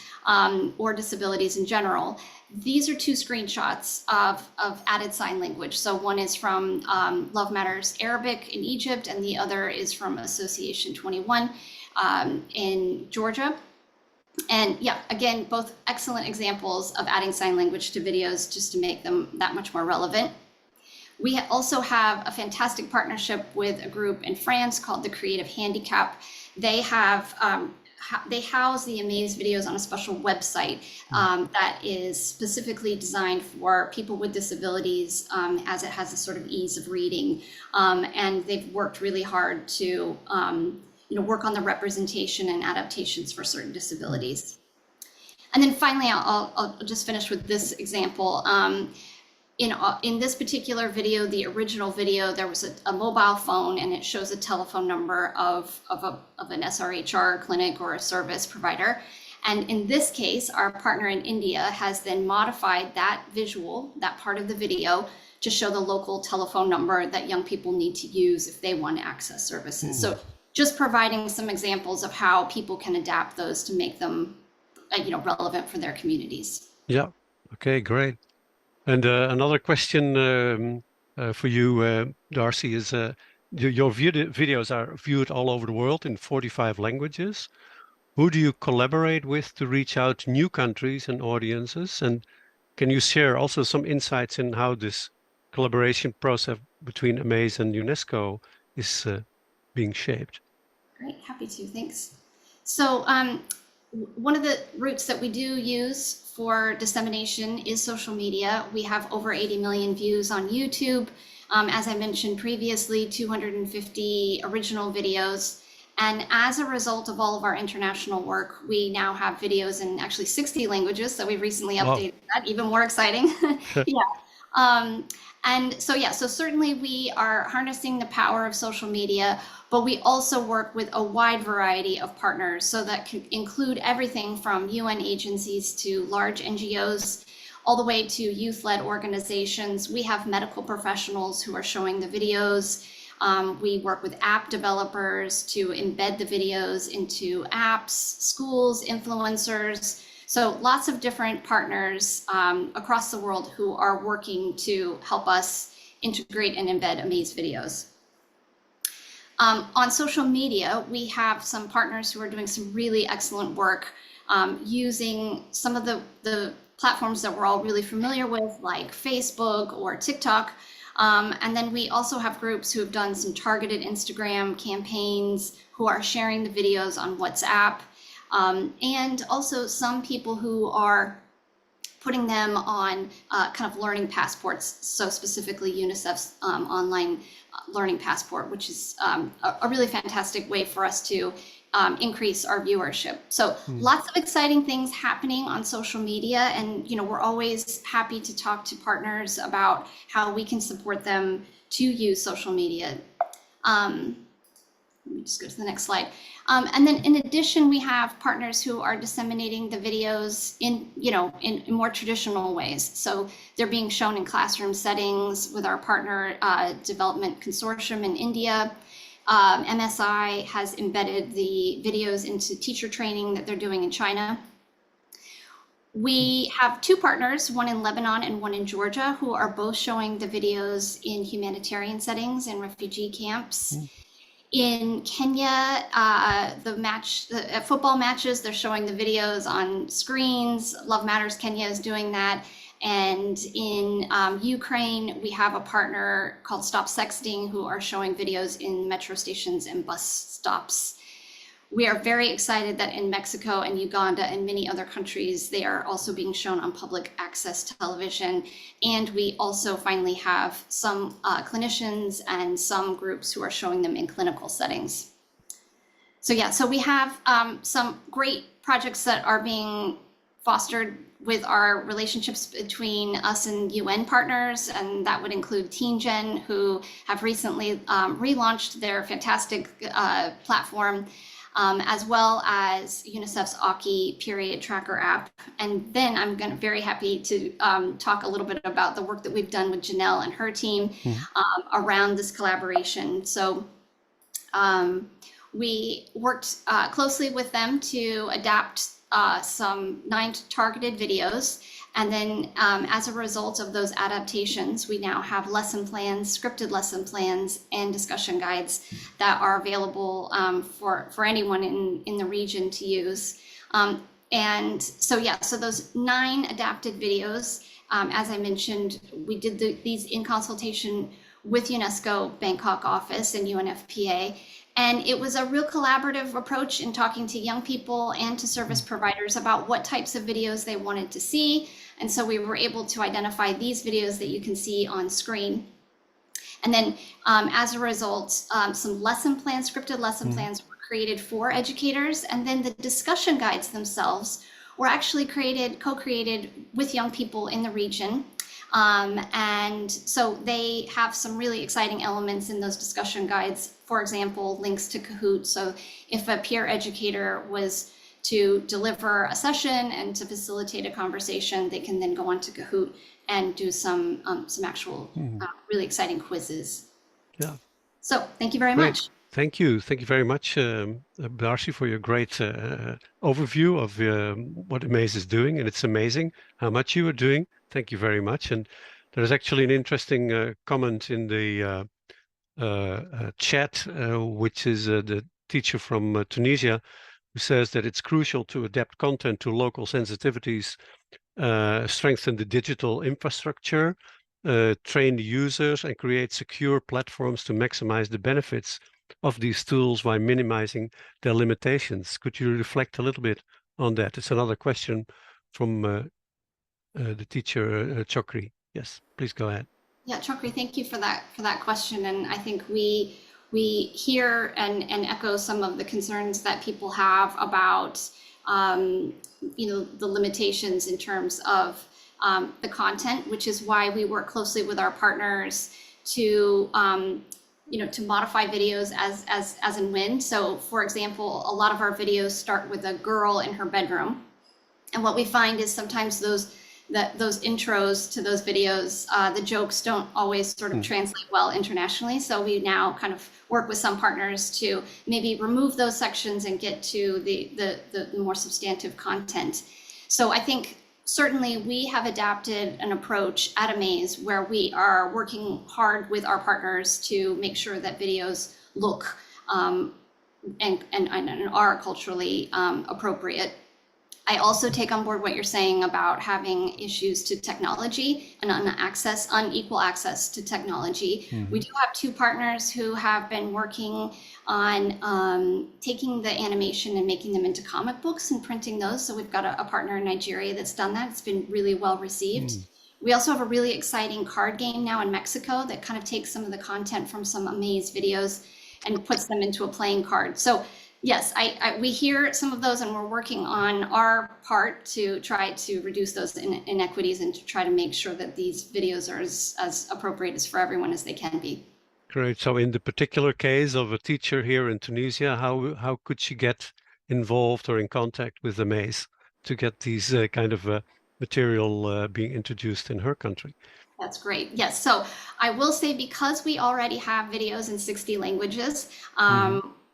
or disabilities in general. These are 2 screenshots of added sign language. So one is from Love Matters Arabic in Egypt, and the other is from Association 21 in Georgia. And yeah, again, both excellent examples of adding sign language to videos just to make them that much more relevant. We also have a fantastic partnership with a group in France called the Creative Handicap. They have they house the Amaze videos on a special website that is specifically designed for people with disabilities, as it has a sort of ease of reading. And they've worked really hard to work on the representation and adaptations for certain disabilities. And then finally, I'll just finish with this example. In this particular video, the original video, there was a mobile phone, and it shows a telephone number of an SRHR clinic or a service provider. And in this case, our partner in India has then modified that visual, that part of the video, to show the local telephone number that young people need to use if they want to access services. So just providing some examples of how people can adapt those to make them relevant for their communities. Yeah, okay, great. And another question for you, Darcy, is your videos are viewed all over the world in 45 languages. Who do you collaborate with to reach out to new countries and audiences? And can you share also some insights in how this collaboration process between Amaze and UNESCO is being shaped? Great, happy to, thanks. So one of the routes that we do use for dissemination is social media. We have over 80 million views on YouTube. As I mentioned previously, 250 original videos. And as a result of all of our international work, we now have videos in actually 60 languages. So we've recently updated that, even more exciting. Yeah. And so, yeah, so certainly we are harnessing the power of social media, but we also work with a wide variety of partners. So that can include everything from UN agencies to large NGOs, all the way to youth-led organizations. We have medical professionals who are showing the videos. We work with app developers to embed the videos into apps, schools, influencers. So lots of different partners across the world who are working to help us integrate and embed Amaze videos. On social media, we have some partners who are doing some really excellent work using some of the platforms that we're all really familiar with, like Facebook or TikTok. And then we also have groups who have done some targeted Instagram campaigns, who are sharing the videos on WhatsApp. And also some people who are putting them on kind of learning passports, so specifically UNICEF's online learning passport, which is a really fantastic way for us to increase our viewership. So lots of exciting things happening on social media, and we're always happy to talk to partners about how we can support them to use social media. Let me just go to the next slide. And then in addition, we have partners who are disseminating the videos in more traditional ways. So they're being shown in classroom settings with our partner development consortium in India. MSI has embedded the videos into teacher training that they're doing in China. We have two partners, one in Lebanon and one in Georgia, who are both showing the videos in humanitarian settings in refugee camps. In Kenya, the football matches, they're showing the videos on screens. Love Matters Kenya is doing that. And in Ukraine, we have a partner called Stop Sexting who are showing videos in metro stations and bus stops. We are very excited that in Mexico and Uganda and many other countries, they are also being shown on public access television. And we also finally have some clinicians and some groups who are showing them in clinical settings. So yeah, so we have some great projects that are being fostered with our relationships between us and UN partners, and that would include TeenGen, who have recently relaunched their fantastic platform, as well as UNICEF's Aki period tracker app. And then I'm very happy to talk a little bit about the work that we've done with Janelle and her team around this collaboration. So we worked closely with them to adapt some 9 targeted videos. And then as a result of those adaptations, we now have lesson plans, scripted lesson plans, and discussion guides that are available for anyone in the region to use. And so, yeah, so those 9 adapted videos, as I mentioned, we did these in consultation with UNESCO Bangkok office and UNFPA. And it was a real collaborative approach in talking to young people and to service providers about what types of videos they wanted to see. And so we were able to identify these videos that you can see on screen. And then as a result, some lesson plans, scripted lesson plans were created for educators. And then the discussion guides themselves were actually co-created with young people in the region. And so they have some really exciting elements in those discussion guides. For example, links to Kahoot. So if a peer educator was to deliver a session and to facilitate a conversation, they can then go on to Kahoot and do some actual really exciting quizzes. Yeah. So thank you very Great. much. Thank you. Thank you very much, Darcy, for your great overview of what Amaze is doing. And it's amazing how much you are doing. Thank you very much. And there is actually an interesting comment in the chat, which is the teacher from Tunisia, who says that it's crucial to adapt content to local sensitivities, strengthen the digital infrastructure, train the users, and create secure platforms to maximize the benefits of these tools while minimizing their limitations. Could you reflect a little bit on that? It's another question from the teacher Chokri. Yes, please go ahead. Yeah, Chokri, thank you for that question. And I think we hear and echo some of the concerns that people have about the limitations in terms of the content, which is why we work closely with our partners to to modify videos as and when. So for example, a lot of our videos start with a girl in her bedroom. And what we find is sometimes those intros to those videos, the jokes don't always sort of translate well internationally. So we now kind of work with some partners to maybe remove those sections and get to the more substantive content. So I think certainly we have adapted an approach at Amaze where we are working hard with our partners to make sure that videos look and are culturally appropriate. I also take on board what you're saying about having issues to technology and unequal access to technology. We do have two partners who have been working on taking the animation and making them into comic books and printing those. So we've got a partner in Nigeria that's done that. It's been really well received. We also have a really exciting card game now in Mexico that kind of takes some of the content from some Amaze videos and puts them into a playing card. So yes, we hear some of those, and we're working on our part to try to reduce those inequities and to try to make sure that these videos are as appropriate as for everyone as they can be. Great. So in the particular case of a teacher here in Tunisia, how could she get involved or in contact with Amaze to get these kind of material being introduced in her country? That's great. Yes. So I will say, because we already have videos in 60 languages,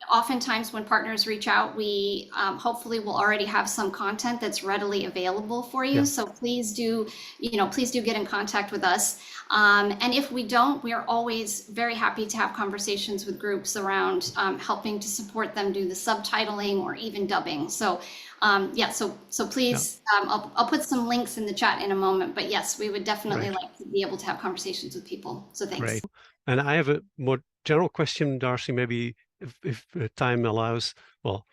oftentimes when partners reach out, we hopefully will already have some content that's readily available for you. So please do get in contact with us. And if we don't, we are always very happy to have conversations with groups around helping to support them do the subtitling or even dubbing. So so please, I'll put some links in the chat in a moment, but yes, we would definitely like to be able to have conversations with people. So thanks. Great. And I have a more general question, Darcy, maybe if time allows. Well,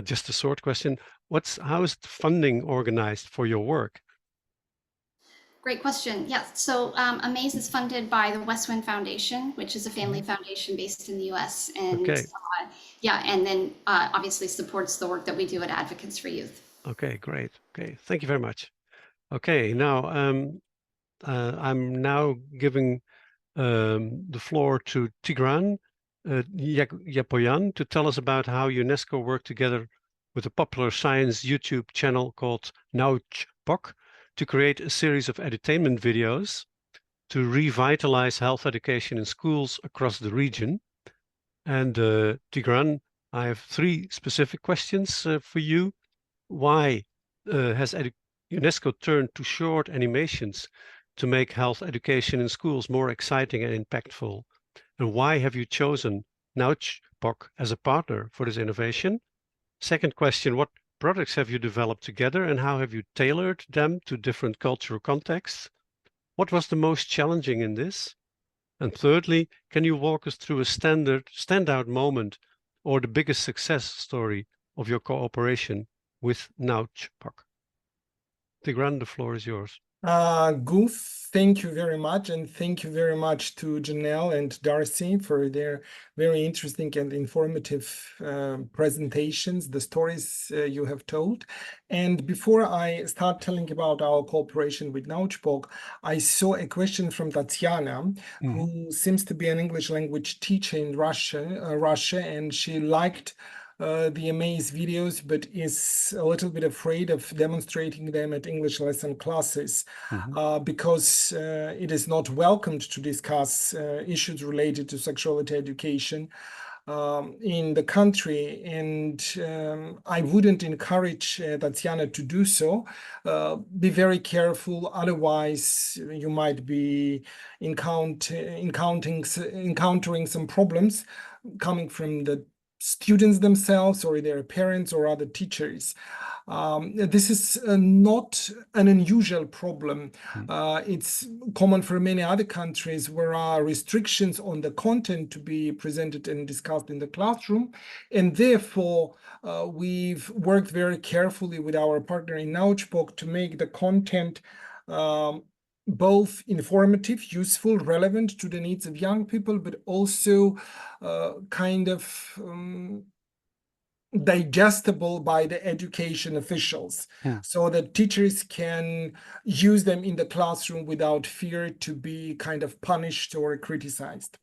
just a short question. How is the funding organized for your work? Great question. Yes. So Amaze is funded by the Westwind Foundation, which is a family foundation based in the US. And and then obviously supports the work that we do at Advocates for Youth. Okay, great. Okay, thank you very much. Okay, now I'm now giving the floor to Tigran Yepoyan to tell us about how UNESCO worked together with a popular science YouTube channel called NouChPoc to create a series of edutainment videos to revitalize health education in schools across the region. And Tigran, I have 3 specific questions for you. Why has UNESCO turned to short animations to make health education in schools more exciting and impactful? And why have you chosen NouChPoc as a partner for this innovation? Second question, what products have you developed together and how have you tailored them to different cultural contexts? What was the most challenging in this? And thirdly, can you walk us through a standout moment or the biggest success story of your cooperation with NouChPoc? Tigran, the floor is yours. Goof, thank you very much, and thank you very much to Janelle and Darcy for their very interesting and informative presentations, the stories you have told. And before I start telling about our cooperation with NouChPoc, I saw a question from Tatiana, who seems to be an English language teacher in Russia, and she liked the Amaze videos, but is a little bit afraid of demonstrating them at English lesson classes because it is not welcomed to discuss issues related to sexuality education in the country. And I wouldn't encourage Tatiana to do so. Be very careful, otherwise you might be encountering some problems coming from the students themselves or their parents or other teachers. This is not an unusual problem. It's common for many other countries where are restrictions on the content to be presented and discussed in the classroom. And therefore, we've worked very carefully with our partner in NouChPoc to make the content both informative, useful, relevant to the needs of young people, but also kind of digestible by the education officials, Yeah. so that teachers can use them in the classroom without fear to be kind of punished or criticized.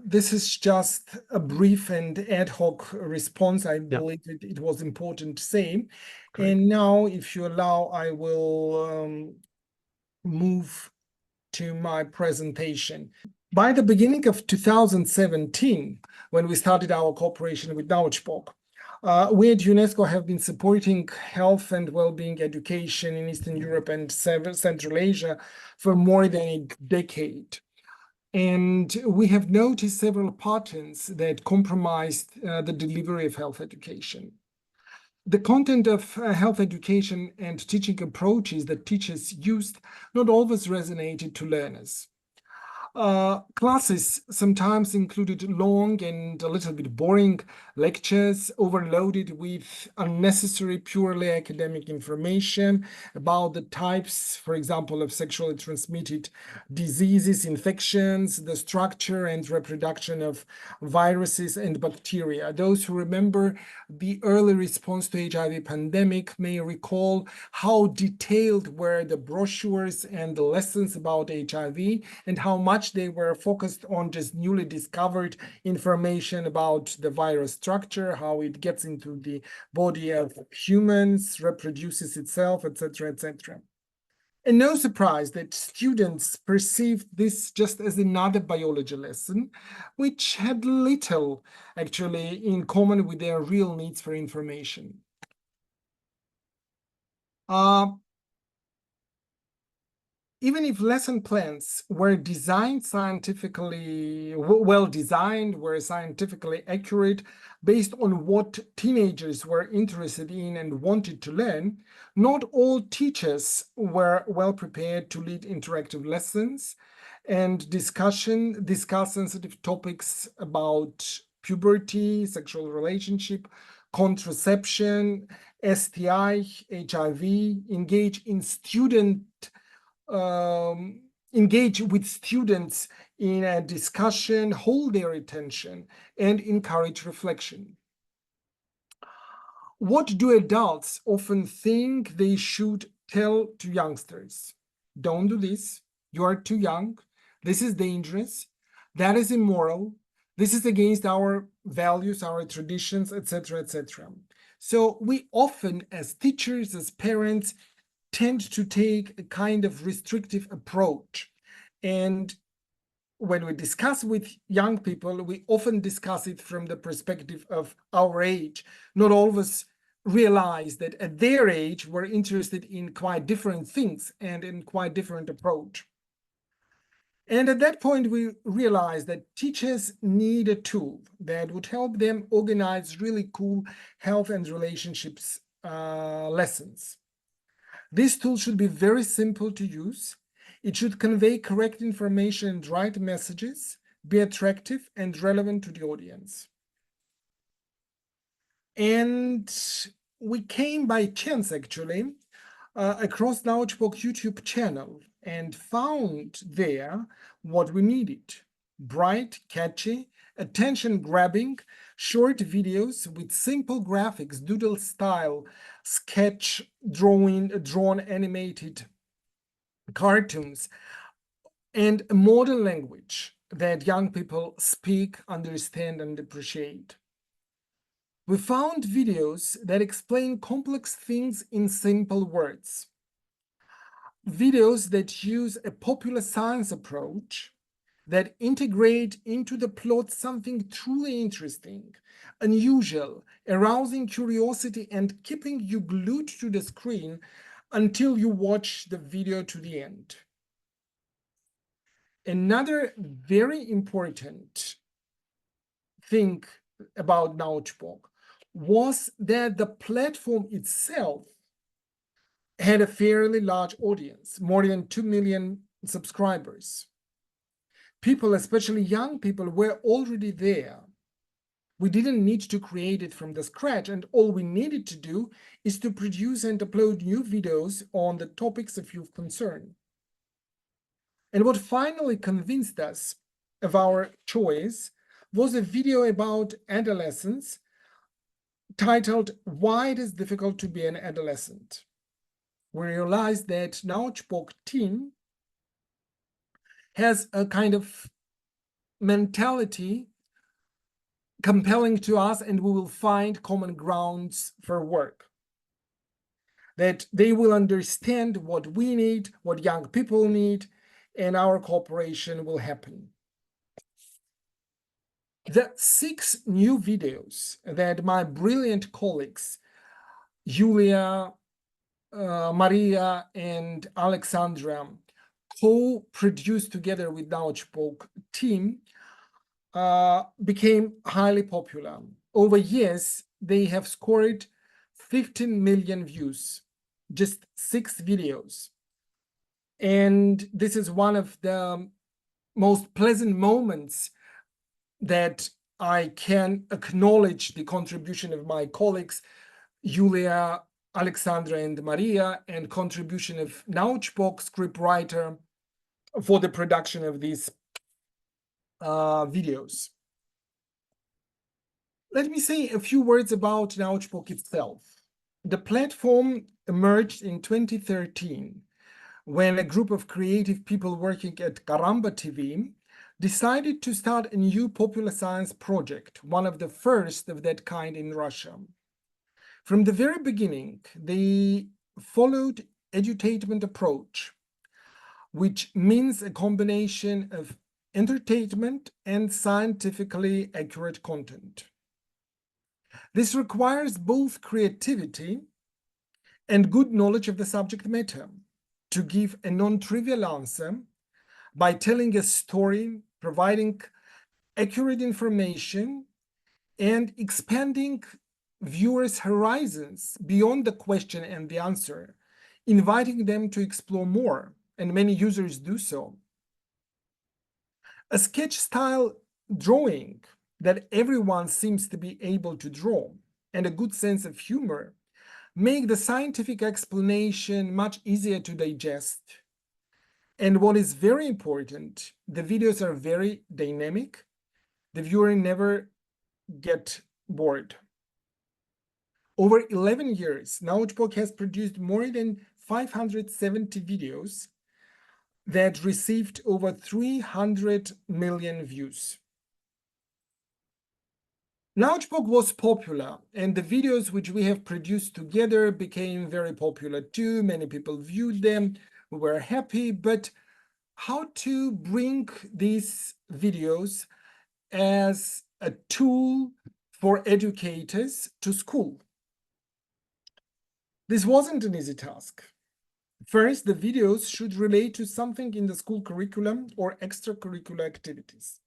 This is just a brief and ad hoc response. I believe it was important to say. Great. And now, if you allow, I will move to my presentation. By the beginning of 2017, when we started our cooperation with Nautchbok, we at UNESCO have been supporting health and well-being education in Eastern Europe and Central Asia for more than a decade. And we have noticed several patterns that compromised the delivery of health education. The content of health education and teaching approaches that teachers used not always resonated to learners. Classes sometimes included long and a little bit boring lectures overloaded with unnecessary, purely academic information about the types, for example, of sexually transmitted diseases, infections, the structure and reproduction of viruses and bacteria. Those who remember the early response to HIV pandemic may recall how detailed were the brochures and the lessons about HIV, and how much they were focused on just newly discovered information about the virus structure, how it gets into the body of humans, reproduces itself, etc., etc. And no surprise that students perceived this just as another biology lesson, which had little actually in common with their real needs for information. Even if lesson plans were designed scientifically, well designed, were scientifically accurate, based on what teenagers were interested in and wanted to learn, not all teachers were well prepared to lead interactive lessons and discuss sensitive topics about puberty, sexual relationship, contraception, STI, HIV, engage with students in a discussion, hold their attention, and encourage reflection. What do adults often think they should tell to youngsters? Don't do this. You are too young. This is dangerous. That is immoral. This is against our values, our traditions, etc., etc. So we often, as teachers, as parents, tend to take a kind of restrictive approach. And when we discuss with young people, we often discuss it from the perspective of our age. Not all of us realize that at their age, we're interested in quite different things and in quite different approach. And at that point, we realized that teachers need a tool that would help them organize really cool health and relationships lessons. This tool should be very simple to use. It should convey correct information and right messages, be attractive and relevant to the audience. And we came by chance, actually, across Nautchbok YouTube channel and found there what we needed: bright, catchy, attention-grabbing, short videos with simple graphics, doodle style, sketch, drawn animated cartoons, and a modern language that young people speak, understand, and appreciate. We found videos that explain complex things in simple words. Videos that use a popular science approach, that integrate into the plot something truly interesting, unusual, arousing curiosity, and keeping you glued to the screen until you watch the video to the end. Another very important thing about Nautchbok was that the platform itself had a fairly large audience, more than 2 million subscribers. People, especially young people, were already there. We didn't need to create it from the scratch, and all we needed to do is to produce and upload new videos on the topics of youth concern. And what finally convinced us of our choice was a video about adolescence titled, Why It is Difficult to Be an Adolescent. We realized that Nautchpok team has a kind of mentality compelling to us, and we will find common grounds for work. That they will understand what we need, what young people need, and our cooperation will happen. The 6 new videos that my brilliant colleagues, Julia, Maria, and Alexandra, co-produced together with Nautchpok team, became highly popular. Over years, they have scored 15 million views, just 6 videos. And this is one of the most pleasant moments that I can acknowledge the contribution of my colleagues, Julia, Alexandra, and Maria, and contribution of Nautchpok scriptwriter for the production of these videos. Let me say a few words about Nautchpok itself. The platform emerged in 2013 when a group of creative people working at Karamba TV decided to start a new popular science project, one of the first of that kind in Russia. From the very beginning, they followed edutainment approach, which means a combination of entertainment and scientifically accurate content. This requires both creativity and good knowledge of the subject matter to give a non-trivial answer by telling a story, providing accurate information, and expanding viewers' horizons beyond the question and the answer, inviting them to explore more, and many users do so. A sketch-style drawing that everyone seems to be able to draw, and a good sense of humor make the scientific explanation much easier to digest. And what is very important, the videos are very dynamic. The viewer never get bored. Over 11 years, Nautchpok has produced more than 570 videos that received over 300 million views. Nautchpok was popular, and the videos which we have produced together became very popular too. Many people viewed them, we were happy, but how to bring these videos as a tool for educators to school? This wasn't an easy task. First, the videos should relate to something in the school curriculum or extracurricular activities.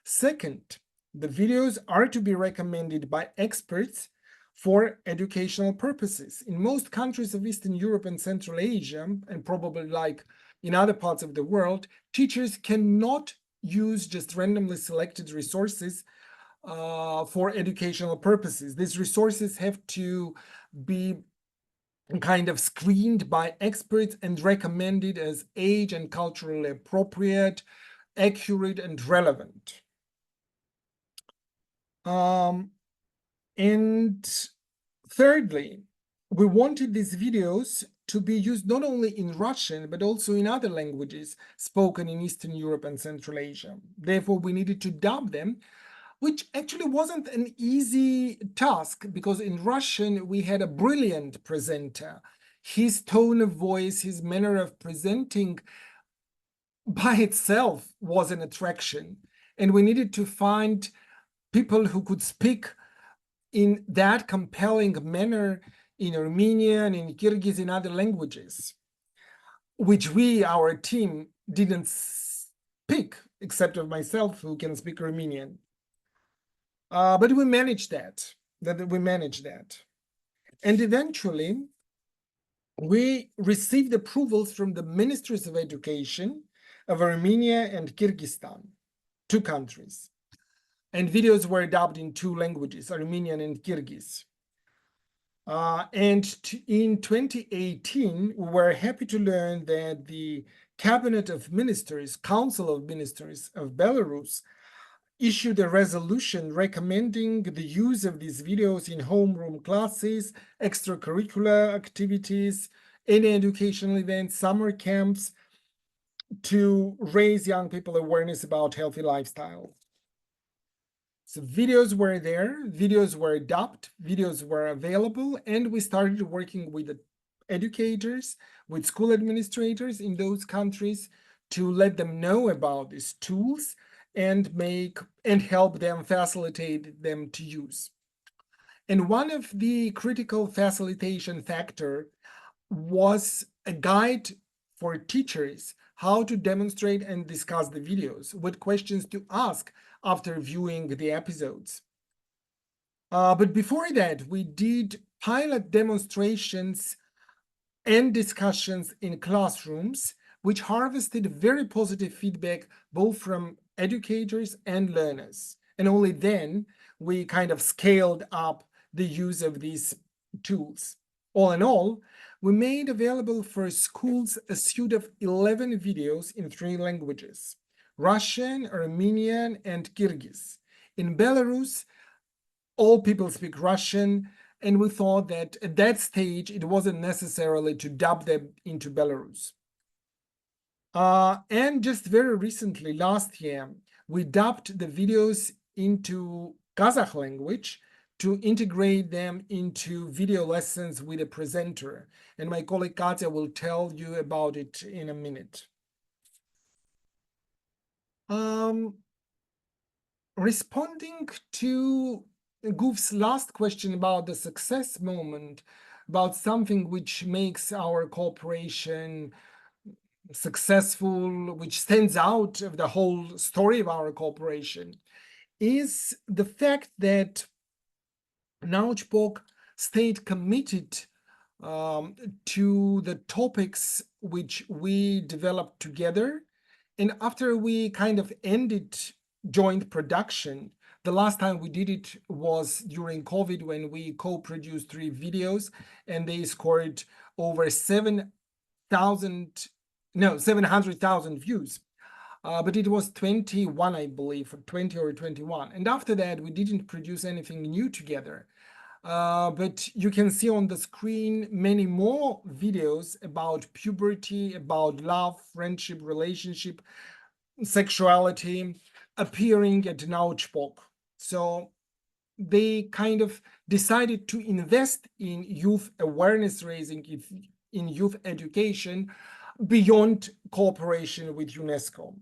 Second, the videos are to be recommended by experts for educational purposes. In most countries of Eastern Europe and Central Asia, and probably like in other parts of the world, teachers cannot use just randomly selected resources for educational purposes. These resources have to be kind of screened by experts and recommended as age and culturally appropriate, accurate, and relevant. And thirdly, we wanted these videos to be used not only in Russian, but also in other languages spoken in Eastern Europe and Central Asia. Therefore, we needed to dub them, which actually wasn't an easy task, because in Russian, we had a brilliant presenter. His tone of voice, his manner of presenting by itself was an attraction. And we needed to find people who could speak in that compelling manner in Armenian, in Kyrgyz, in other languages, which we, our team, didn't speak, except of myself, who can speak Armenian. But we managed that. And eventually, we received approvals from the Ministries of Education of Armenia and Kyrgyzstan, 2 countries. And videos were dubbed in 2 languages, Armenian and Kyrgyz. In 2018, we were happy to learn that the Cabinet of Ministers, Council of Ministers of Belarus, issued a resolution recommending the use of these videos in homeroom classes, extracurricular activities, any educational events, summer camps, to raise young people awareness about healthy lifestyle. So videos were there, videos were adopted, videos were available, and we started working with the educators, with school administrators in those countries to let them know about these tools and help them facilitate them to use. And one of the critical facilitation factor was a guide for teachers how to demonstrate and discuss the videos, what questions to ask after viewing the episodes. But before that, we did pilot demonstrations and discussions in classrooms, which harvested very positive feedback both from educators and learners. And only then we kind of scaled up the use of these tools. All in all, we made available for schools a suite of 11 videos in 3 languages: Russian, Armenian, and Kyrgyz. In Belarus, all people speak Russian, and we thought that at that stage, it wasn't necessarily to dub them into Belarus. And just very recently, last year, we dubbed the videos into Kazakh language to integrate them into video lessons with a presenter. And my colleague Katya will tell you about it in a minute. Responding to Guf's last question about the success moment, about something which makes our cooperation successful, which stands out of the whole story of our cooperation, is the fact that Nautchpok stayed committed to the topics which we developed together. And after we kind of ended joint production, the last time we did it was during COVID, when we co-produced 3 videos and they scored over 700,000 views. But it was 21, I believe, 20 or 21. And after that, we didn't produce anything new together. But you can see on the screen many more videos about puberty, about love, friendship, relationship, sexuality appearing at Nautchpok. So they kind of decided to invest in youth awareness raising, in youth education, beyond cooperation with UNESCO.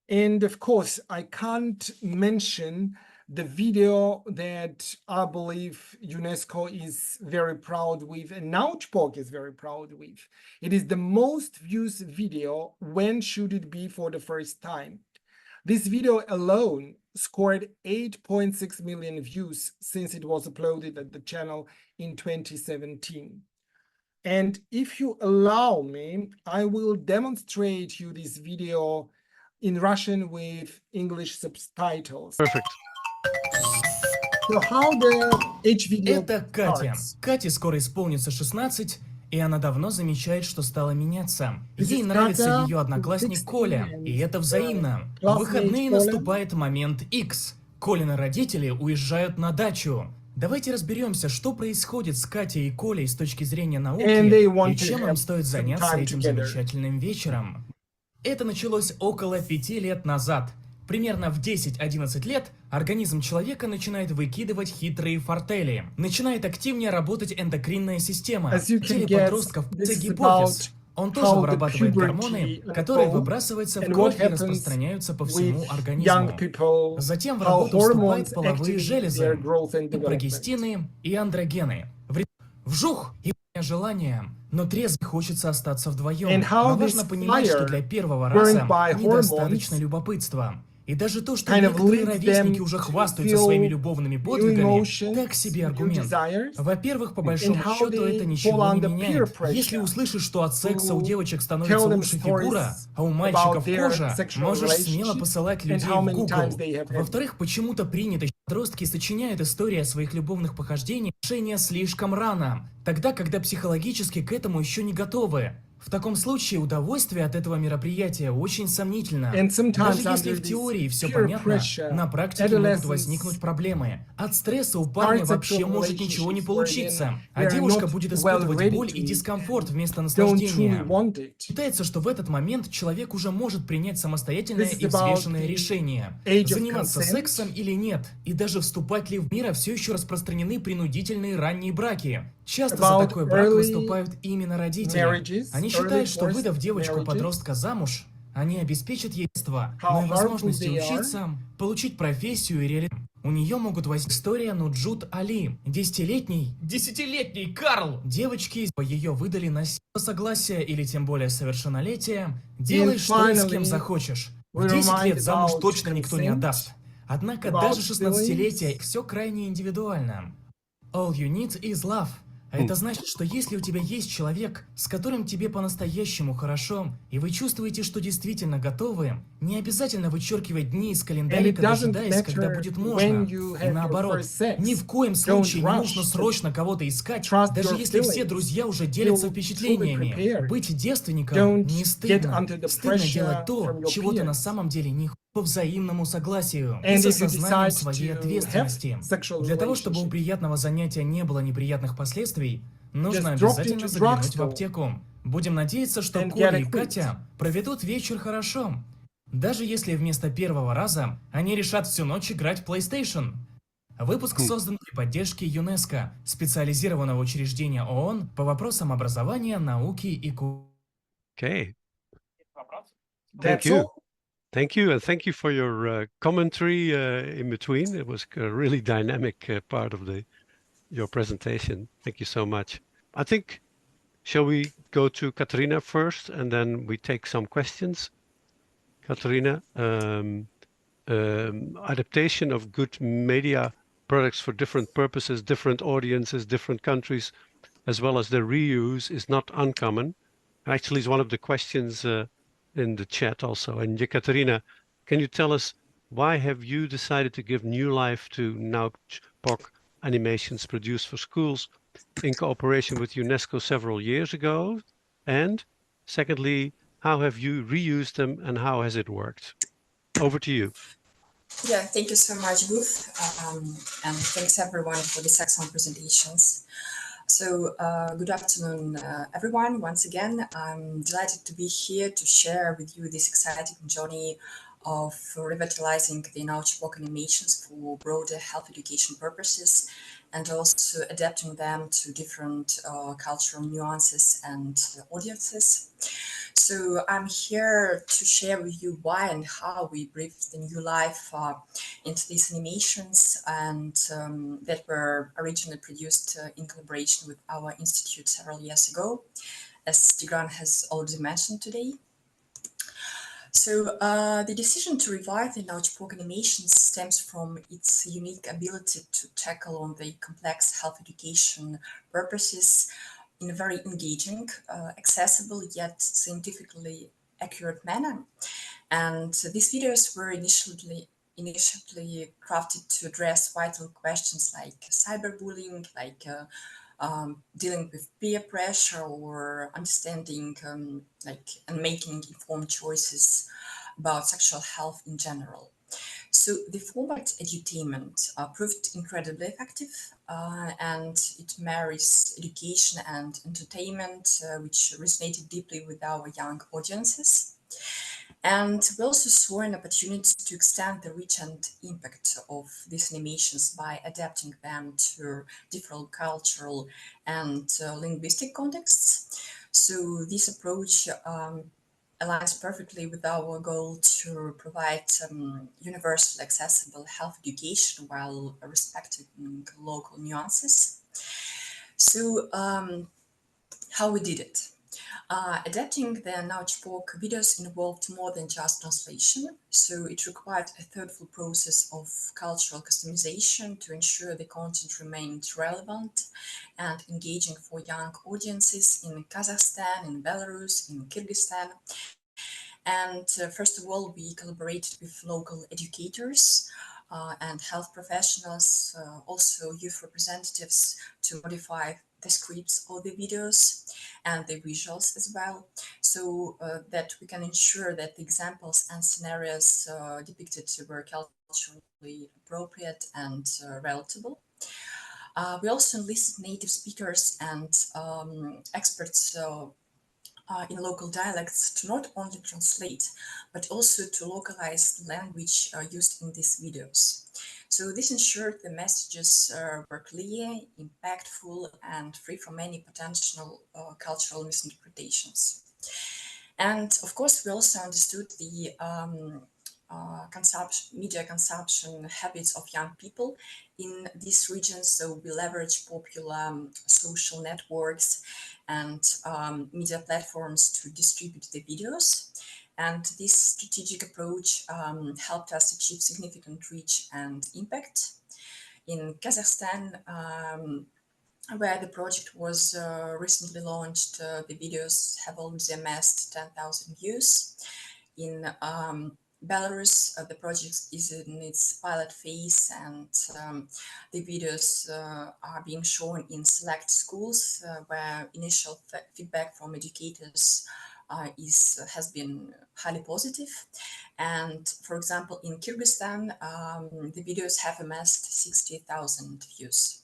And of course, I can't mention the video that I believe UNESCO is very proud with, and Nautchpok is very proud with. It is the most viewed video, When Should It Be, for the first time. This video alone scored 8.6 million views since it was uploaded at the channel in 2017. And if you allow me, I will demonstrate you this video in Russian with English subtitles. Perfect. So how the H-video Это Катя. starts. Кате скоро исполнится 16, и она давно замечает, что стала меняться. Ей This is нравится Kata, ее одноклассник 16, Коля, and и это взаимно. В classmate выходные Коля. наступает момент X. Колины родители уезжают на дачу. Давайте разберемся, что происходит с Катей и Колей с точки зрения науки, And they want и to чем have им стоит some заняться time этим together. замечательным вечером. Это началось около 5 лет назад. Примерно в 10-11 лет организм человека начинает выкидывать хитрые фортели. Начинает активнее работать эндокринная система. As you В can теле guess, подростков this это is гипофиз. about Он тоже how the вырабатывает puberty гормоны, которые unfolds выбрасываются в and кровь what и happens распространяются по всему with организму. young people, Затем в how работу вступают hormones половые activate железы, their growth and и development. прогестины, и андрогены. Вжух! И желание. Но трезво хочется остаться вдвоем. And how Но важно this понимать, что fire для первого burned раза by недостаточно hormones любопытства. И даже то, что kind of некоторые leads ровесники them уже to хвастаются feel своими любовными new подвигами, emotions, так себе new аргумент. desires, Во-первых, по and большому how счету they это fall ничего не under peer меняет. pressure Если услышишь, что от секса у to девочек tell становится them лучше stories фигура, а у about мальчиков their кожа, sexual можешь смело relationship посылать and людей how в many times Google. they have had. Во-вторых, почему-то принято, что подростки сочиняют истории о своих любовных похождениях слишком рано, тогда, когда психологически к этому еще не готовы. В таком случае удовольствие от этого мероприятия очень сомнительно. And sometimes Даже если under в this теории все peer понятно, pressure, на практике могут adolescents возникнуть проблемы. От стресса у парня start вообще sexual может ничего не relationships wherein получиться, а they are девушка not будет well испытывать ready боль и to дискомфорт вместо don't truly наслаждения. want it. Считается, что в этот момент человек уже может принять самостоятельное This is и about взвешенное the решение, age of заниматься consent. сексом или нет, и даже вступать ли в мир все еще распространены принудительные ранние браки. Часто за About такой брак early выступают именно родители. marriages, Они early считают, что forced выдав marriages, девочку-подростка замуж, они обеспечат ей детство, how но и harmful возможности they are. учиться, получить профессию и реализовать. У нее могут возникнуть история Нуджут Али, десятилетний Карл. Девочки ее выдали на согласие или тем более совершеннолетие. Делай что и с кем finally, захочешь. В we 10 remind лет замуж about точно никто не consent, отдаст. Однако about даже 16-летие feelings. все крайне индивидуально. All you need is love. А это значит, что если у тебя есть человек, с которым тебе по-настоящему хорошо, и вы чувствуете, что действительно готовы, не обязательно вычеркивать дни из And календарика, it doesn't дожидаясь, когда matter будет when можно. you И have your наоборот, first sex. ни в коем Don't случае не rush, нужно just срочно кого-то искать, trust даже your если все feelings. друзья уже делятся Feel truly впечатлениями. prepared. Быть девственником Don't не get стыдно. under the Стыдно pressure делать то, from your чего ты на peers. самом деле не хочешь, по взаимному согласию и And с if you осознанием decide своей to have ответственности. sexual Для того, чтобы у relationship, приятного занятия не было неприятных последствий, нужно just drop обязательно into заглянуть в drugstore аптеку. Будем надеяться, что and Коля get и equipped. Катя проведут вечер хорошо. Даже если вместо первого раза они решат всю ночь играть в PlayStation. Выпуск создан при поддержке ЮНЕСКО, специализированного учреждения ООН по вопросам образования, науки и культуры. Okay, That's you. all. Thank you, and thank you for your commentary in between. It was a really dynamic part of your presentation. Thank you so much. I think, shall we go to Katarina first, and then we take some questions? Katarina, adaptation of good media products for different purposes, different audiences, different countries, as well as the reuse is not uncommon. Actually, it's one of the questions in the chat also. And Yekaterina, can you tell us why have you decided to give new life to NAUPOC animations produced for schools in cooperation with UNESCO several years ago? And secondly, how have you reused them and how has it worked? Over to you. Yeah, thank you so much, Guth, and thanks everyone for these excellent presentations. So good afternoon, everyone. Once again, I'm delighted to be here to share with you this exciting journey of revitalizing the NAUPOC animations for broader health education purposes and also adapting them to different cultural nuances and audiences. So I'm here to share with you why and how we breathed the new life into these animations and that were originally produced in collaboration with our institute several years ago, as Tigran has already mentioned today. So the decision to revive the NAUPOC animations stems from its unique ability to tackle on the complex health education purposes in a very engaging, accessible, yet scientifically accurate manner. And these videos were initially crafted to address vital questions like cyberbullying, like dealing with peer pressure or understanding and making informed choices about sexual health in general. So the format edutainment proved incredibly effective and it marries education and entertainment, which resonated deeply with our young audiences. And we also saw an opportunity to extend the reach and impact of these animations by adapting them to different cultural and linguistic contexts. So this approach aligns perfectly with our goal to provide universal accessible health education while respecting local nuances. So how we did it? Adapting the NAUPOC videos involved more than just translation, so it required a thoughtful process of cultural customization to ensure the content remained relevant and engaging for young audiences in Kazakhstan, in Belarus, in Kyrgyzstan. And first of all, we collaborated with local educators and health professionals, also youth representatives, to modify the scripts of the videos and the visuals as well, so that we can ensure that the examples and scenarios depicted were culturally appropriate and relatable. We also enlisted native speakers and experts in local dialects to not only translate, but also to localize the language used in these videos. So this ensured the messages were clear, impactful, and free from any potential cultural misinterpretations. And of course, we also understood the media consumption habits of young people in these regions. So we leverage popular social networks and media platforms to distribute the videos. And this strategic approach helped us achieve significant reach and impact. In Kazakhstan, where the project was recently launched, the videos have already amassed 10,000 views. In Belarus, the project is in its pilot phase, and the videos are being shown in select schools where initial feedback from educators has been highly positive. And for example, in Kyrgyzstan, the videos have amassed 60,000 views.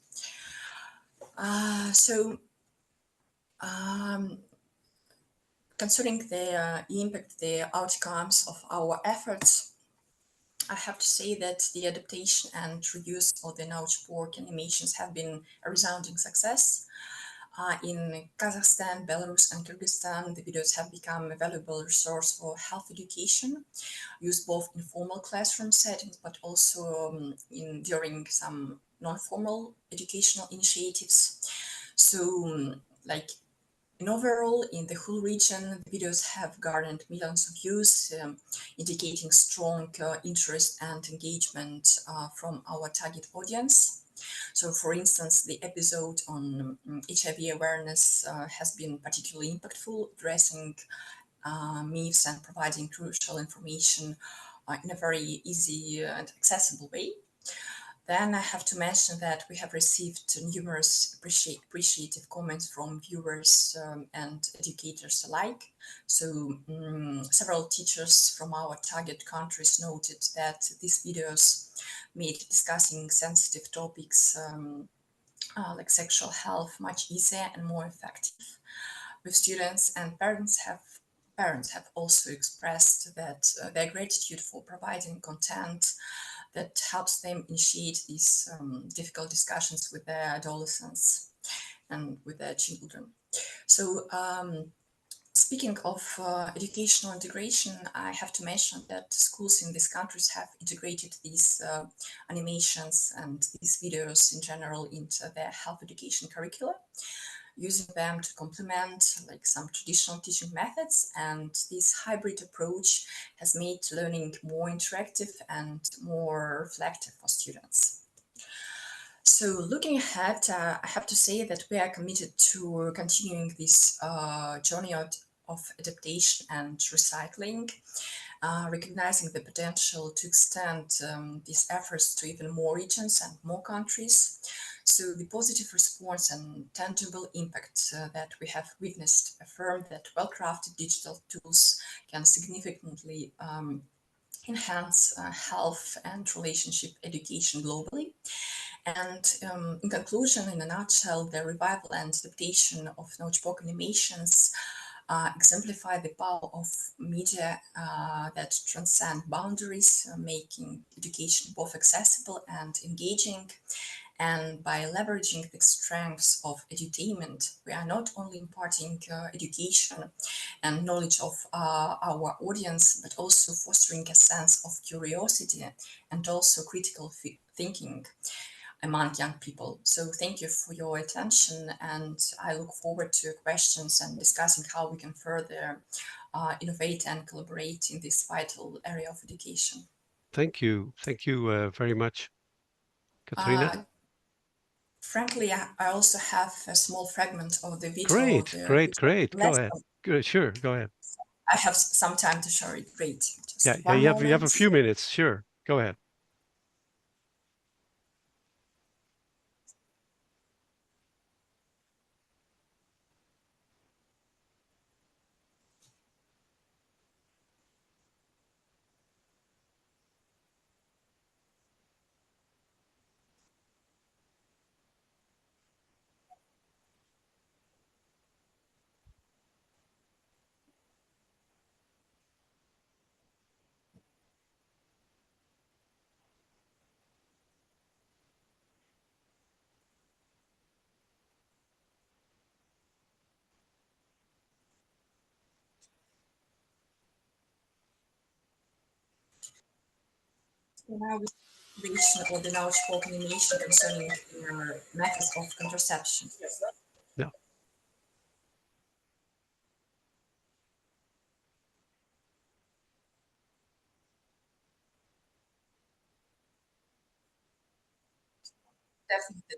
Concerning the impact, the outcomes of our efforts, I have to say that the adaptation and reuse of the Nautchborg animations have been a resounding success. In Kazakhstan, Belarus, and Kyrgyzstan, the videos have become a valuable resource for health education, used both in formal classroom settings, but also during some non-formal educational initiatives. So, in overall, in the whole region, the videos have garnered millions of views, indicating strong interest and engagement from our target audience. So, for instance, the episode on HIV awareness has been particularly impactful, addressing myths and providing crucial information in a very easy and accessible way. Then I have to mention that we have received numerous appreciative comments from viewers and educators alike. So several teachers from our target countries noted that these videos made discussing sensitive topics like sexual health much easier and more effective. With students and parents have also expressed that their gratitude for providing content that helps them initiate these difficult discussions with their adolescents and with their children. So speaking of educational integration, I have to mention that schools in these countries have integrated these animations and these videos in general into their health education curricula, using them to complement some traditional teaching methods. And this hybrid approach has made learning more interactive and more reflective for students. So looking ahead, I have to say that we are committed to continuing this journey of adaptation and recycling, recognizing the potential to extend these efforts to even more regions and more countries. So the positive response and tangible impact that we have witnessed affirm that well-crafted digital tools can significantly enhance health and relationship education globally. And in conclusion, in a nutshell, the revival and adaptation of Nautchborg animations exemplify the power of media that transcend boundaries, making education both accessible and engaging. And by leveraging the strengths of edutainment, we are not only imparting education and knowledge of our audience, but also fostering a sense of curiosity and also critical thinking among young people. So thank you for your attention, and I look forward to your questions and discussing how we can further innovate and collaborate in this vital area of education. Thank you very much, Katrina. Frankly, I also have a small fragment of the video. Great. Go ahead. Good, sure, go ahead. I have some time to share it. Great. Just you have a few minutes. Sure, go ahead. Now we reach the now spoken animation concerning methods of contraception. Yeah. Definitely.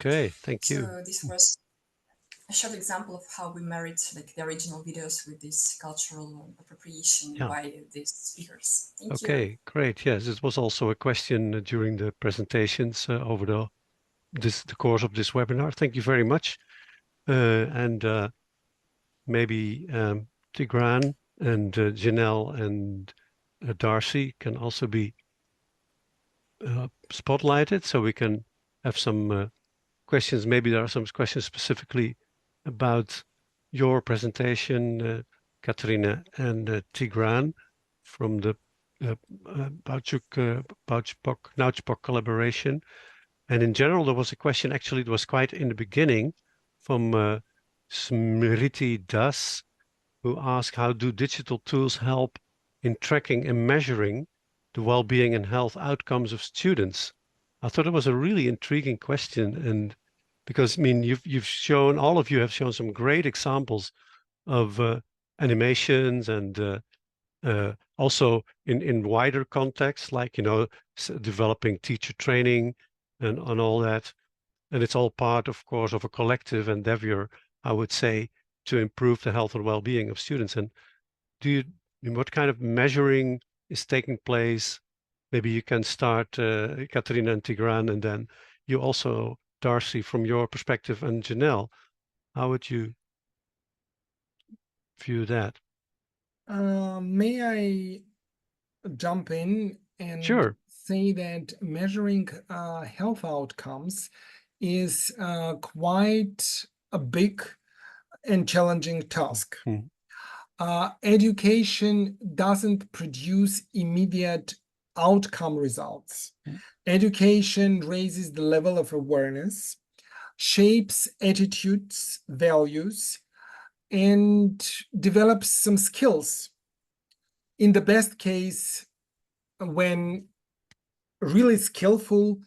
Okay, thank you. So this was a short example of how we married like the original videos with this cultural appropriation Yeah. by these speakers. Thank you. Okay, great. Yes, it was also a question during the presentations over the course of this webinar. Thank you very much. And maybe Tigran and Janelle and Darcy can also be spotlighted, so we can have some questions. Maybe there are some questions specifically about your presentation, Katerina and Tigran, from the Nautchpok collaboration. And in general, there was a question, actually, it was quite in the beginning, from Smriti Das, who asked, how do digital tools help in tracking and measuring the well-being and health outcomes of students? I thought it was a really intriguing question, and because I mean, you've shown, all of you have shown some great examples of animations and also in wider contexts, like, you know, developing teacher training and all that. And it's all part, of course, of a collective endeavor, I would say, to improve the health and well-being of students. And what kind of measuring is taking place? Maybe you can start, Katerina and Tigran, and then you also, Darcy, from your perspective, and Janelle, how would you view that? May I jump in and Sure. say that measuring health outcomes is quite a big and challenging task. Education doesn't produce immediate outcome results. Education raises the level of awareness, shapes attitudes, values, and develops some skills. In the best case, when really skillful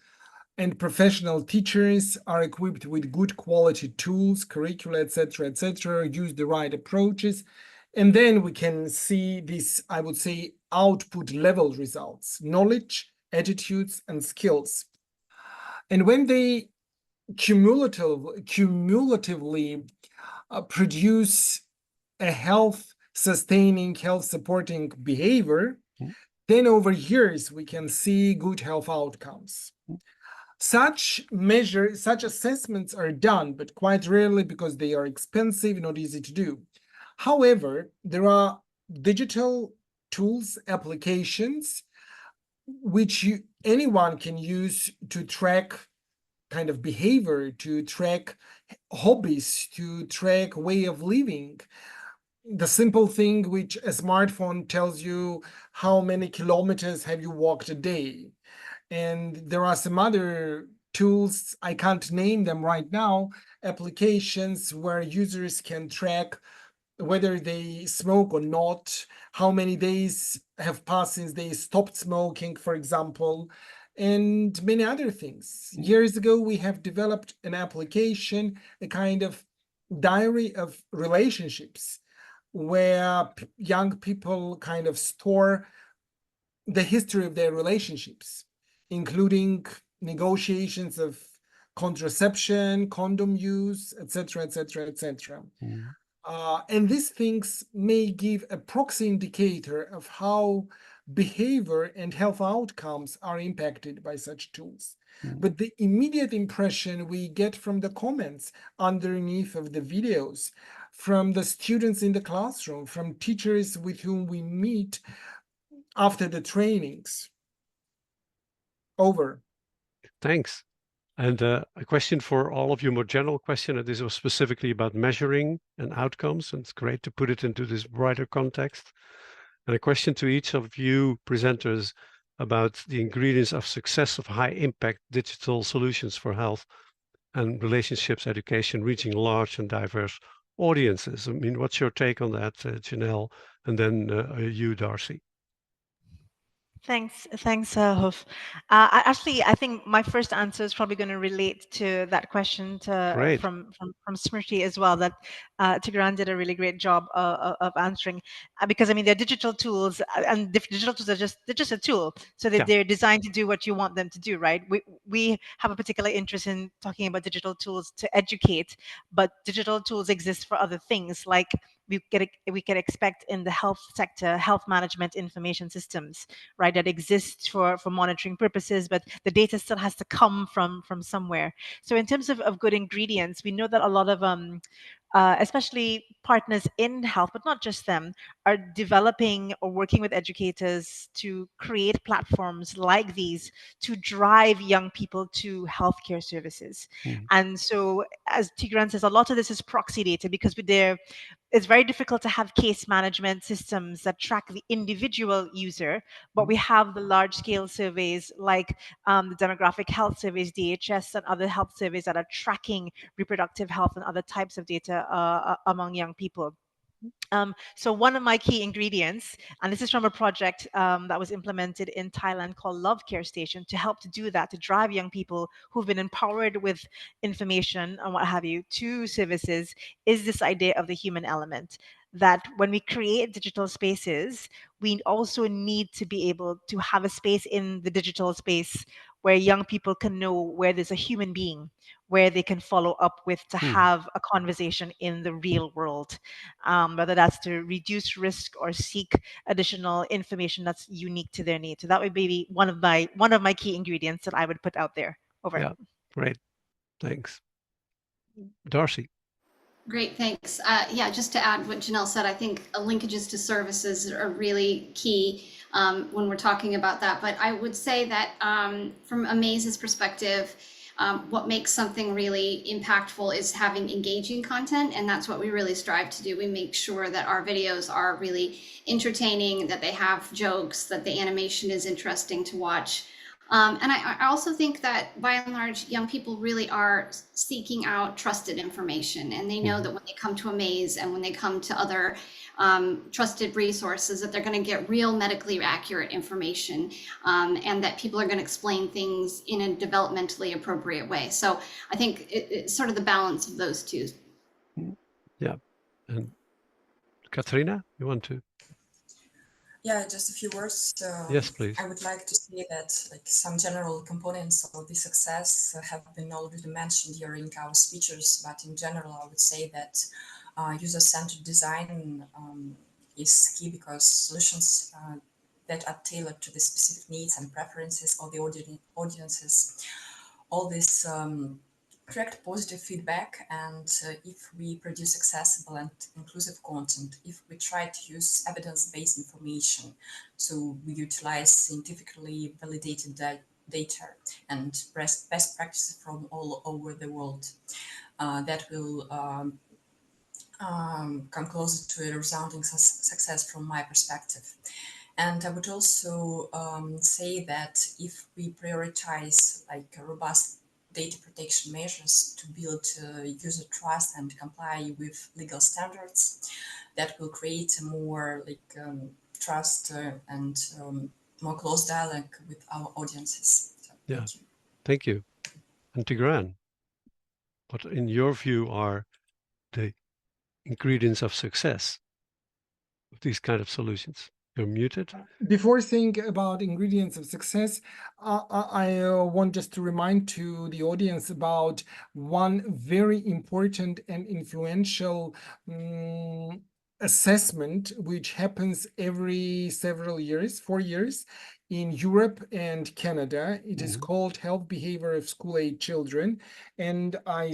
and professional teachers are equipped with good quality tools, curricula, etc., use the right approaches, and then we can see this, I would say, output level results, knowledge, attitudes, and skills. And when they cumulatively produce a health-sustaining, health-supporting behavior, then over years we can see good health outcomes. Such assessments are done, but quite rarely because they are expensive, not easy to do. However, there are digital tools, applications, which anyone can use to track kind of behavior, to track hobbies, to track way of living. The simple thing which a smartphone tells you how many kilometers have you walked a day. And there are some other tools, I can't name them right now, applications where users can track whether they smoke or not, how many days have passed since they stopped smoking, for example, and many other things. Years ago, we have developed an application, a kind of diary of relationships, where young people kind of store the history of their relationships, including negotiations of contraception, condom use, etc., etc., etc. And these things may give a proxy indicator of how behavior and health outcomes are impacted by such tools. But the immediate impression we get from the comments underneath of the videos, from the students in the classroom, from teachers with whom we meet after the trainings. Over. Thanks. And a question for all of you, more general question, and this was specifically about measuring and outcomes, and it's great to put it into this brighter context. And a question to each of you presenters about the ingredients of success of high impact digital solutions for health and relationships education reaching large and diverse audiences. I mean, what's your take on that, Janelle? And then you, Darcy. Thanks, Hoof. Actually, I think my first answer is probably going to relate to that question from Smriti as well, that Tigran did a really great job of answering. Because I mean, they're digital tools, and digital tools are just a tool. So they're designed to do what you want them to do, right? We have a particular interest in talking about digital tools to educate, but digital tools exist for other things, like we can expect in the health sector, health management information systems, right, that exists for monitoring purposes, but the data still has to come from somewhere. So in terms of good ingredients, we know that a lot of especially partners in health, but not just them, are developing or working with educators to create platforms like these to drive young people to healthcare services. And so, as Tigran says, a lot of this is proxy data, because it's very difficult to have case management systems that track the individual user, but we have the large-scale surveys like the demographic health surveys, DHS, and other health surveys that are tracking reproductive health and other types of data among young people. So one of my key ingredients, and this is from a project that was implemented in Thailand called Love Care Station, to help to do that, to drive young people who've been empowered with information and what have you to services, is this idea of the human element. That when we create digital spaces, we also need to be able to have a space in the digital space where young people can know where there's a human being, where they can follow up with to have a conversation in the real world, whether that's to reduce risk or seek additional information that's unique to their needs. So that would be one of my key ingredients that I would put out there. Over. Yeah, great. Thanks. Darcy. Great, thanks. Yeah, just to add what Janelle said, I think linkages to services are really key when we're talking about that. But I would say that from Amaze's perspective, what makes something really impactful is having engaging content, and that's what we really strive to do. We make sure that our videos are really entertaining, that they have jokes, that the animation is interesting to watch. And I also think that by and large, young people really are seeking out trusted information, and they know that when they come to Amaze and when they come to other trusted resources, that they're going to get real medically accurate information, and that people are going to explain things in a developmentally appropriate way. So I think it's sort of the balance of those two. Yeah. And Katrina, you want to? Yeah, just a few words. Yes, please. I would like to say that some general components of the success have been already mentioned during our speeches, but in general, I would say that user-centered design is key, because solutions that are tailored to the specific needs and preferences of the audiences, all this correct positive feedback, and if we produce accessible and inclusive content, if we try to use evidence-based information, so we utilize scientifically validated data and best practices from all over the world, that will come closer to a resounding success from my perspective. And I would also say that if we prioritize like robust data protection measures to build user trust and comply with legal standards, that will create a more like trust and more close dialogue with our audiences. So, Yeah. thank you. Thank you. And Tigran, what in your view are the ingredients of success of these kind of solutions? You're muted. Before saying about ingredients of success, I want just to remind to the audience about one very important and influential assessment, which happens every several years, 4 years, in Europe and Canada. It is called Health Behavior of School-Age Children. And I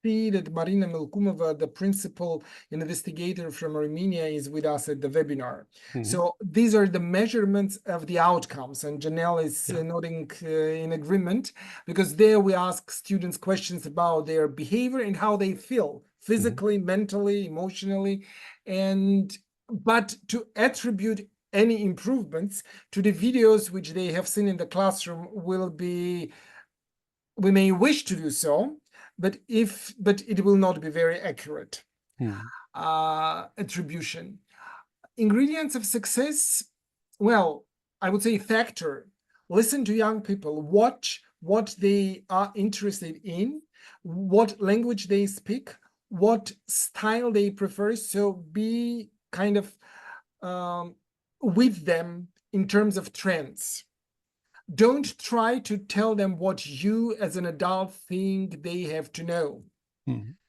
see that Marina Milkumova, the principal investigator from Armenia, is with us at the webinar. So these are the measurements of the outcomes, and Janelle is nodding in agreement, because there we ask students questions about their behavior and how they feel physically, mentally, emotionally, but to attribute any improvements to the videos which they have seen in the classroom we may wish to do so, but it will not be very accurate attribution. Ingredients of success, well, I would say factor. Listen to young people, watch what they are interested in, what language they speak, what style they prefer. So be kind of with them in terms of trends. Don't try to tell them what you as an adult think they have to know.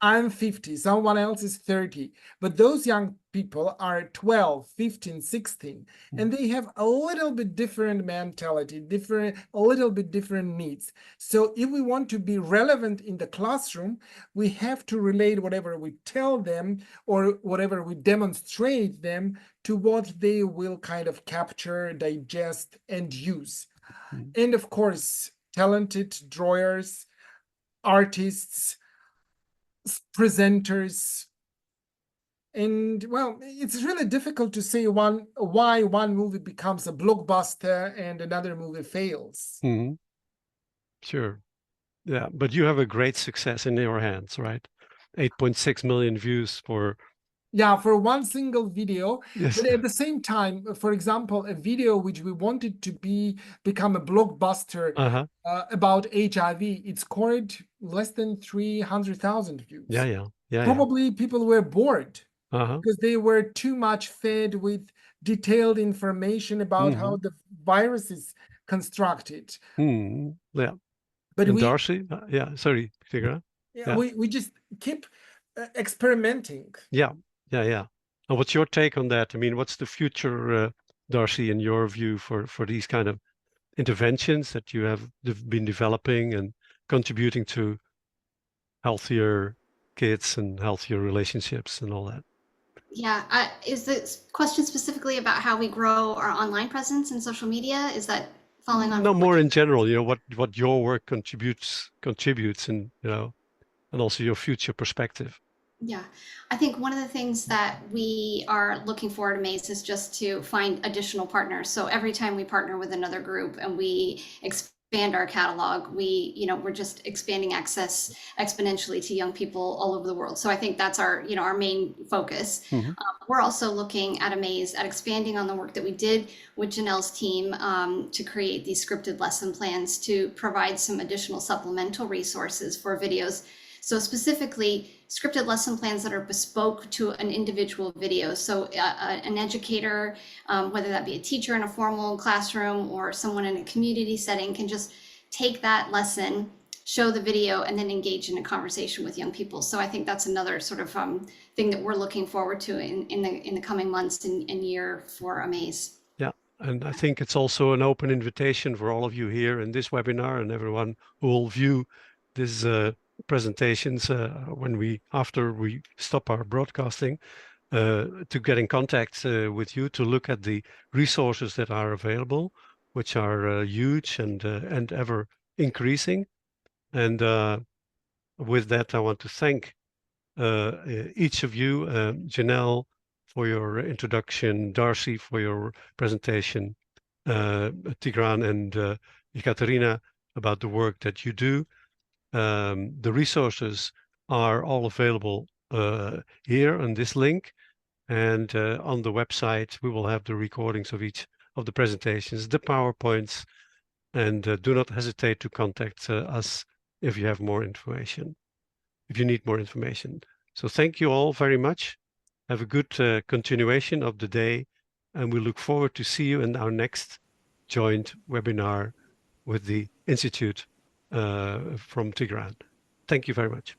I'm 50, someone else is 30, but those young people are 12, 15, 16, and they have a little bit different mentality, a little bit different needs. So if we want to be relevant in the classroom, we have to relate whatever we tell them or whatever we demonstrate them to what they will kind of capture, digest, and use. And of course, talented drawers, artists, presenters, and well, it's really difficult to say why one movie becomes a blockbuster and another movie fails. Sure. Yeah, but you have a great success in your hands, right? 8.6 million views for one single video. Yes. But at the same time, for example, a video which we wanted to become a blockbuster about HIV, it scored less than 300,000 views. Probably people were bored because they were too much fed with detailed information about how the virus is constructed. Yeah. But Darcy, sorry, Tigran. We just keep experimenting. Yeah. And what's your take on that? I mean, what's the future, Darcy, in your view, for these kind of interventions that you have been developing and contributing to healthier kids and healthier relationships and all that? Yeah, is this question specifically about how we grow our online presence in social media? Is that following on? No, more in general, what your work contributes and, and also your future perspective. Yeah, I think one of the things that we are looking for at Amaze is just to find additional partners. So every time we partner with another group and we expand our catalog, we're just expanding access exponentially to young people all over the world. So I think that's our main focus. We're also looking at Amaze at expanding on the work that we did with Janelle's team to create these scripted lesson plans to provide some additional supplemental resources for videos. So specifically, scripted lesson plans that are bespoke to an individual video. So an educator, whether that be a teacher in a formal classroom or someone in a community setting, can just take that lesson, show the video, and then engage in a conversation with young people. So I think that's another sort of thing that we're looking forward to in the coming months and year for Amaze. Yeah, and I think it's also an open invitation for all of you here in this webinar and everyone who will view this presentations after we stop our broadcasting, to get in contact with you to look at the resources that are available, which are huge and ever increasing. And with that, I want to thank each of you. Janelle, for your introduction, Darcy for your presentation, Tigran and Ekaterina about the work that you do. The resources are all available here on this link, and on the website we will have the recordings of each of the presentations, the PowerPoints, and do not hesitate to contact us if you have more information, if you need more information. So thank you all very much. Have a good continuation of the day, and we look forward to see you in our next joint webinar with the Institute from Tigran. Thank you very much.